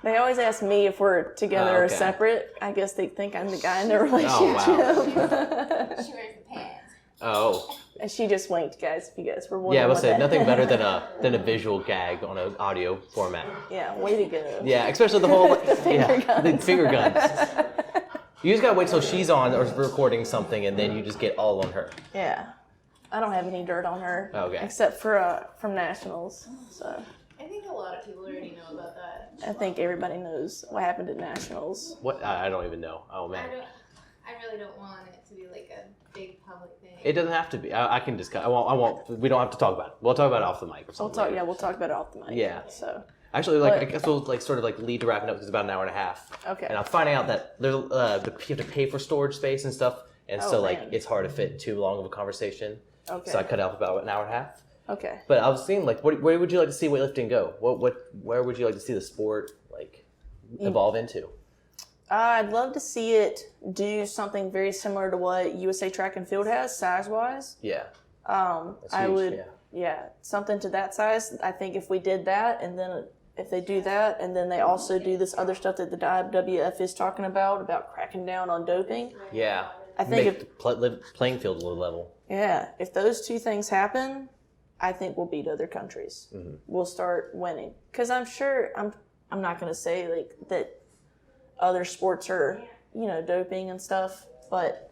They always ask me if we're together or okay. separate. I guess they think I'm the guy in the relationship. Oh, wow. She wears the pants. Oh. And she just winked, guys. If you guys were wondering. Yeah, I would what say that- nothing better than a visual gag on an audio format. Yeah, way to go. Yeah, especially the whole The finger guns. the finger guns. You just gotta wait till she's on or recording something, and then you just get all on her. Yeah. I don't have any dirt on her. Okay. Except for from nationals. So I think a lot of people already know about that. I think everybody knows what happened at nationals. What? I don't even know. Oh man. I really don't want it to be like a big public thing. It doesn't have to be. I can just. I won't. We don't have to talk about it. We'll talk about it off the mic or We'll something. talk. later. Yeah, we'll talk about it off the mic. Yeah. So Actually, like But- I guess we'll sort of lead to wrapping up because it's about an hour and a half. Okay. And I'm finding out that there's you have to pay for storage space and stuff, and Oh, so man. it's hard to fit too long of a conversation. Okay. So I cut out about an hour and a half. Okay. But I was thinking, like, where would you like to see weightlifting go? Where would you like to see the sport evolve into? I'd love to see it do something very similar to what USA Track and Field has, size-wise. Yeah. I huge, would, yeah. something to that size. I think if we did that, and then if they do that, and then they also do this other stuff that the WWF is talking about cracking down on doping. Yeah. I think Make if the playing field a little level. if those two things happen, I think we'll beat other countries. Mm-hmm. We'll start winning because I'm sure I'm not going to say like that other sports are doping and stuff, but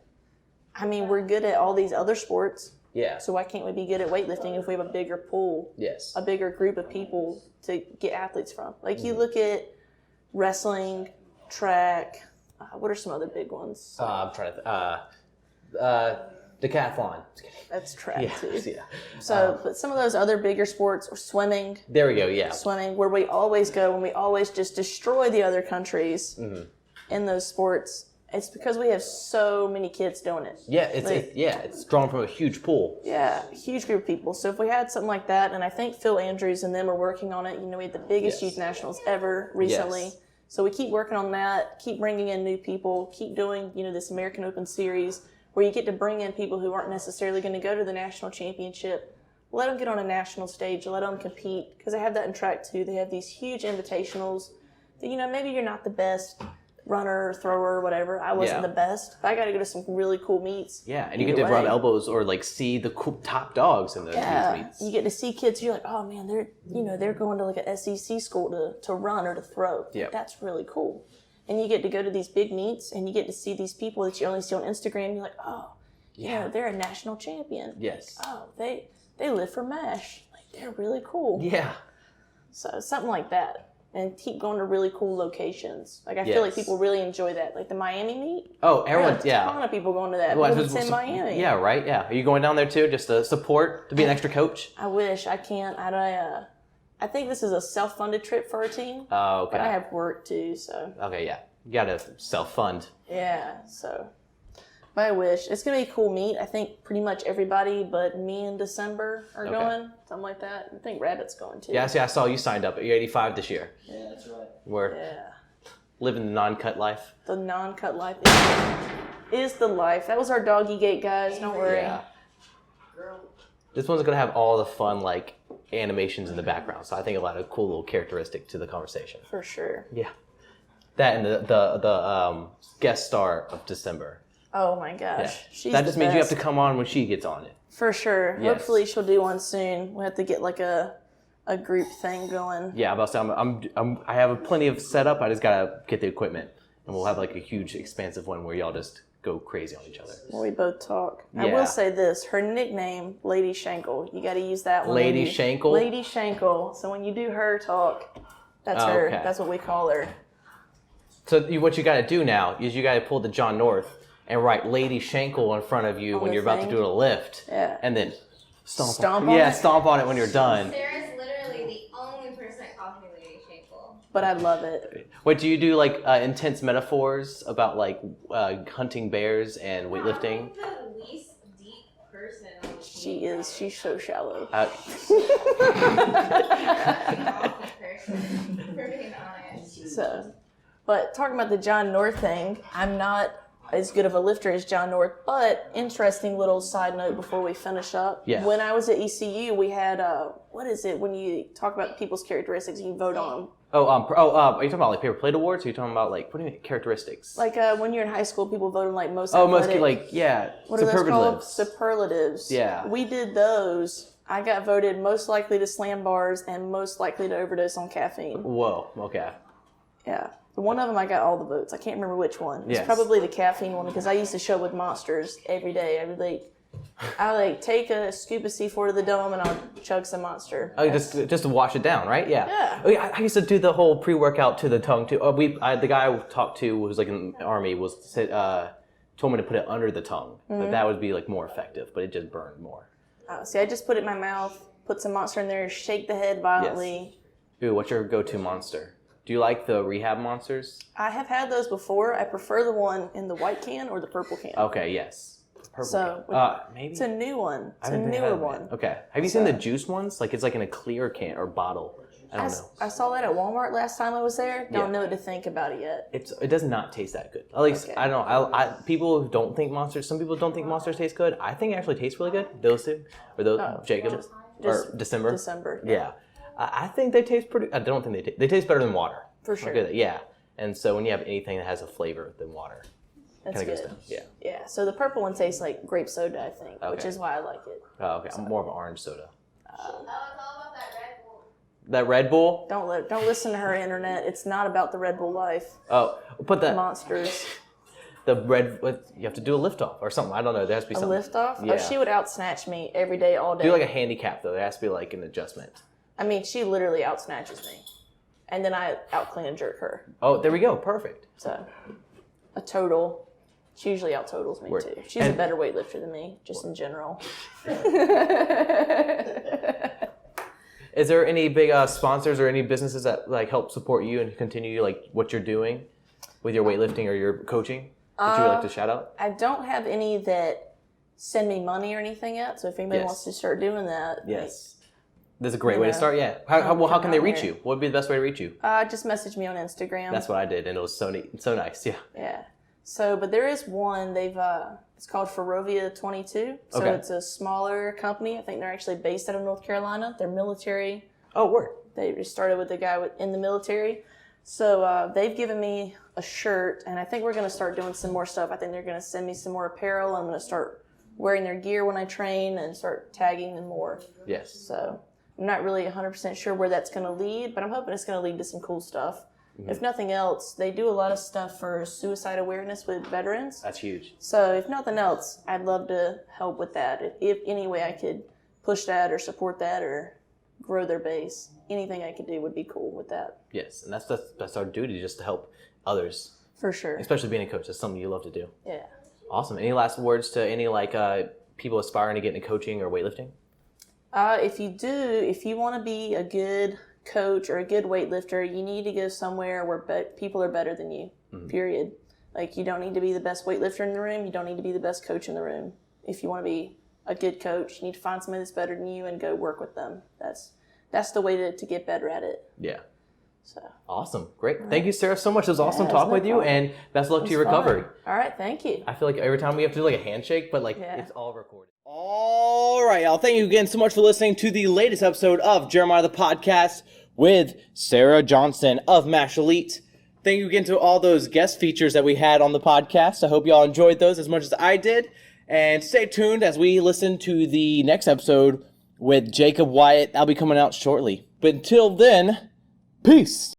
I mean we're good at all these other sports. Yeah. So why can't we be good at weightlifting if we have a bigger pool, Yes. a bigger group of people to get athletes from? Like Mm-hmm. you look at wrestling, track. What are some other big ones? I'm trying to. Decathlon. That's track Yeah. too. Yeah. So, but some of those other bigger sports, or swimming, There we go. Yeah. where we always go and we always just destroy the other countries Mm-hmm. in those sports. It's because we have so many kids doing it. Yeah. Like- It's drawn from a huge pool. Yeah, a huge group of people. So if we had something like that, and I think Phil Andrews and them are working on it. We had the biggest Yes. youth nationals ever recently. Yes. So we keep working on that, keep bringing in new people, keep doing, this American Open Series where you get to bring in people who aren't necessarily going to go to the national championship. Let them get on a national stage, let them compete, because they have that in track too. They have these huge invitationals that, maybe you're not the best runner, thrower, whatever. I wasn't Yeah. the best, but I got to go to some really cool meets. Yeah, and you get Either to rub way. elbows or see the cool top dogs in those meets. You get to see kids. You're like, oh man, they're going to like a SEC school to run or to throw. Yep. That's really cool. And you get to go to these big meets, and you get to see these people that you only see on Instagram. You're like, oh, they're a national champion. Yes. Oh, they live for MASH. Like they're really cool. Yeah. So something like that. And keep going to really cool locations. Like I feel like Yes. people really enjoy that. Like the Miami meet. Oh, There are everyone. a Yeah. ton of people going to that. Well, But it's in Miami. Yeah. Right. Yeah. Are you going down there too, just to support, to be an extra coach? I wish. I can't. I think this is a self-funded trip for our team. Oh, okay. But I have work too, so Okay. Yeah. You gotta self-fund. yeah. So, but I wish it's gonna be a cool meet. I think pretty much everybody but me in December are Okay. going, something like that. I think Rabbit's going too. Yeah. See, I saw you signed up. You're 85 this year. Yeah, that's right. We're Yeah. living the non-cut life. The non-cut life is the life. That was our doggy gate, guys. Don't worry. Yeah. This one's gonna have all the fun animations in the background, so I think a lot of cool little characteristic to the conversation. For sure. Yeah. That and the guest star of December. Oh my Yeah. gosh. She's That just the means you have best. to come on when she gets on it. For sure. Yes. Hopefully she'll do one soon. We have to get like a group thing going. Yeah, about to say, I have plenty of setup. I just gotta get the equipment, and we'll have a huge, expansive one where y'all just go crazy on each other. We both talk. I Yeah. will say this: her nickname, Lady Shankle. You got to use that one. Lady when you- Shankle? Lady Shankle. So when you do her talk, that's Oh, her. okay. That's what we call her. So what you gotta do now is you gotta pull the John North and write Lady Shankle in front of you On when the you're about to thing? do a lift. Yeah. And then stomp Stomp on on Yeah, it? stomp on it when you're done. Sarah's literally the only person talking really shapeable. But I love it. Wait, do you do like intense metaphors about like hunting bears and weightlifting? I'm the least deep person on the She is. She's so shallow. For being honest. So, but talking about the John North thing, I'm not as good of a lifter as John North, but interesting little side note before we finish up. Yeah. When I was at ECU, we had, what is it, when you talk about people's characteristics, you vote on them. Are you talking about like paper plate awards? Or are you talking about like, what do you mean, characteristics? Like when you're in high school, people vote on like most Most athletic. What are those called? Superlatives. Yeah. We did those. I got voted most likely to slam bars and most likely to overdose on caffeine. Whoa, okay. Yeah. One of them, I got all the votes. I can't remember which one. It's Yes. probably the caffeine one because I used to show up with monsters every day. I take a scoop of C4 to the dome and I'll chug some monster. Oh, just to wash it down, right? Yeah. Yeah. Oh, yeah. I used to do the whole pre-workout to the tongue too. The guy I talked to who was like in the army told me to put it under the tongue. That would be like more effective, but it just burned more. See, I just put it in my mouth, put some monster in there, shake the head violently. Yes. Ooh, what's your go-to monster? Do you like the rehab monsters? I have had those before. I prefer the one in the white can or the purple can. Okay, yes. Purple So, can. Maybe. It's a new one. It's I a haven't had newer it one. yet. Okay. Have you seen the juice ones? Like it's like in a clear can or bottle. I don't know. I saw that at Walmart last time I was there. Don't Yeah. know what to think about it yet. It does not taste that good. At least Okay. I don't know. People don't think monsters. Some people don't think monsters taste good. I think it actually tastes really good. Those two, or those Jacob, or December. December. Yeah, I think they taste pretty. I don't think they taste better than water. For sure. Okay, yeah, and so when you have anything that has a flavor than water, That's kind of good. goes down. Yeah. Yeah, so the purple one tastes like grape soda, I think, which Okay. is why I like it. Oh, okay. I'm more of an orange soda. Oh, it's all about that Red Bull. That Red Bull. Don't listen to her, internet. It's not about the Red Bull life. Oh, put that. Monsters. The red. You have to do a lift off or something. I don't know. There has to be A something. lift off? Yeah. Oh, she would outsnatch me every day, all day. Do like a handicap though. There has to be like an adjustment. I mean, she literally outsnatches me. And then I out clean and jerk her. Oh, there we go. Perfect. So, a total. She usually out totals me Word. too. She's a better weightlifter than me, just in general. Is there any big sponsors or any businesses that like help support you and continue like what you're doing with your weightlifting or your coaching that you would like to shout out? I don't have any that send me money or anything yet. So if anybody Yes. wants to start doing that, Yes. That's a great way to start. Yeah. How can they reach you? What would be the best way to reach you? just message me on Instagram. That's what I did, and it was so neat, so nice. Yeah. Yeah. So, but there is one. It's called Ferrovia 22. So Okay. it's a smaller company. I think they're actually based out of North Carolina. They're military. Oh, word. They just started with a guy in the military. So they've given me a shirt, and I think we're going to start doing some more stuff. I think they're going to send me some more apparel. I'm going to start wearing their gear when I train and start tagging them more. Yes. So I'm not really 100% sure where that's going to lead, but I'm hoping it's going to lead to some cool stuff. If nothing else, they do a lot of stuff for suicide awareness with veterans. That's huge. So if nothing else, I'd love to help with that. If any way I could push that or support that or grow their base, anything I could do would be cool with that. Yes, and that's our duty, just to help others, For sure. especially being a coach. That's something you love to do. Yeah. Awesome. Any last words to any people aspiring to get into coaching or weightlifting? If you want to be a good coach or a good weightlifter, you need to go somewhere where people are better than you, period. Like, you don't need to be the best weightlifter in the room. You don't need to be the best coach in the room. If you want to be a good coach, you need to find somebody that's better than you and go work with them. That's the way to get better at it. Yeah. So Awesome. Great. Thank you, Sarah, so much. It was awesome it's talking no with you, problem. and best of luck to your Fun. recovery. All right, thank you. I feel like every time we have to do like a handshake, but Yeah. it's all recorded. All right, y'all. Thank you again so much for listening to the latest episode of Jeremiah the Podcast with Sarah Johnson of MASH Elite. Thank you again to all those guest features that we had on the podcast. I hope y'all enjoyed those as much as I did. And stay tuned as we listen to the next episode with Jacob Wyatt. That'll be coming out shortly. But until then, peace.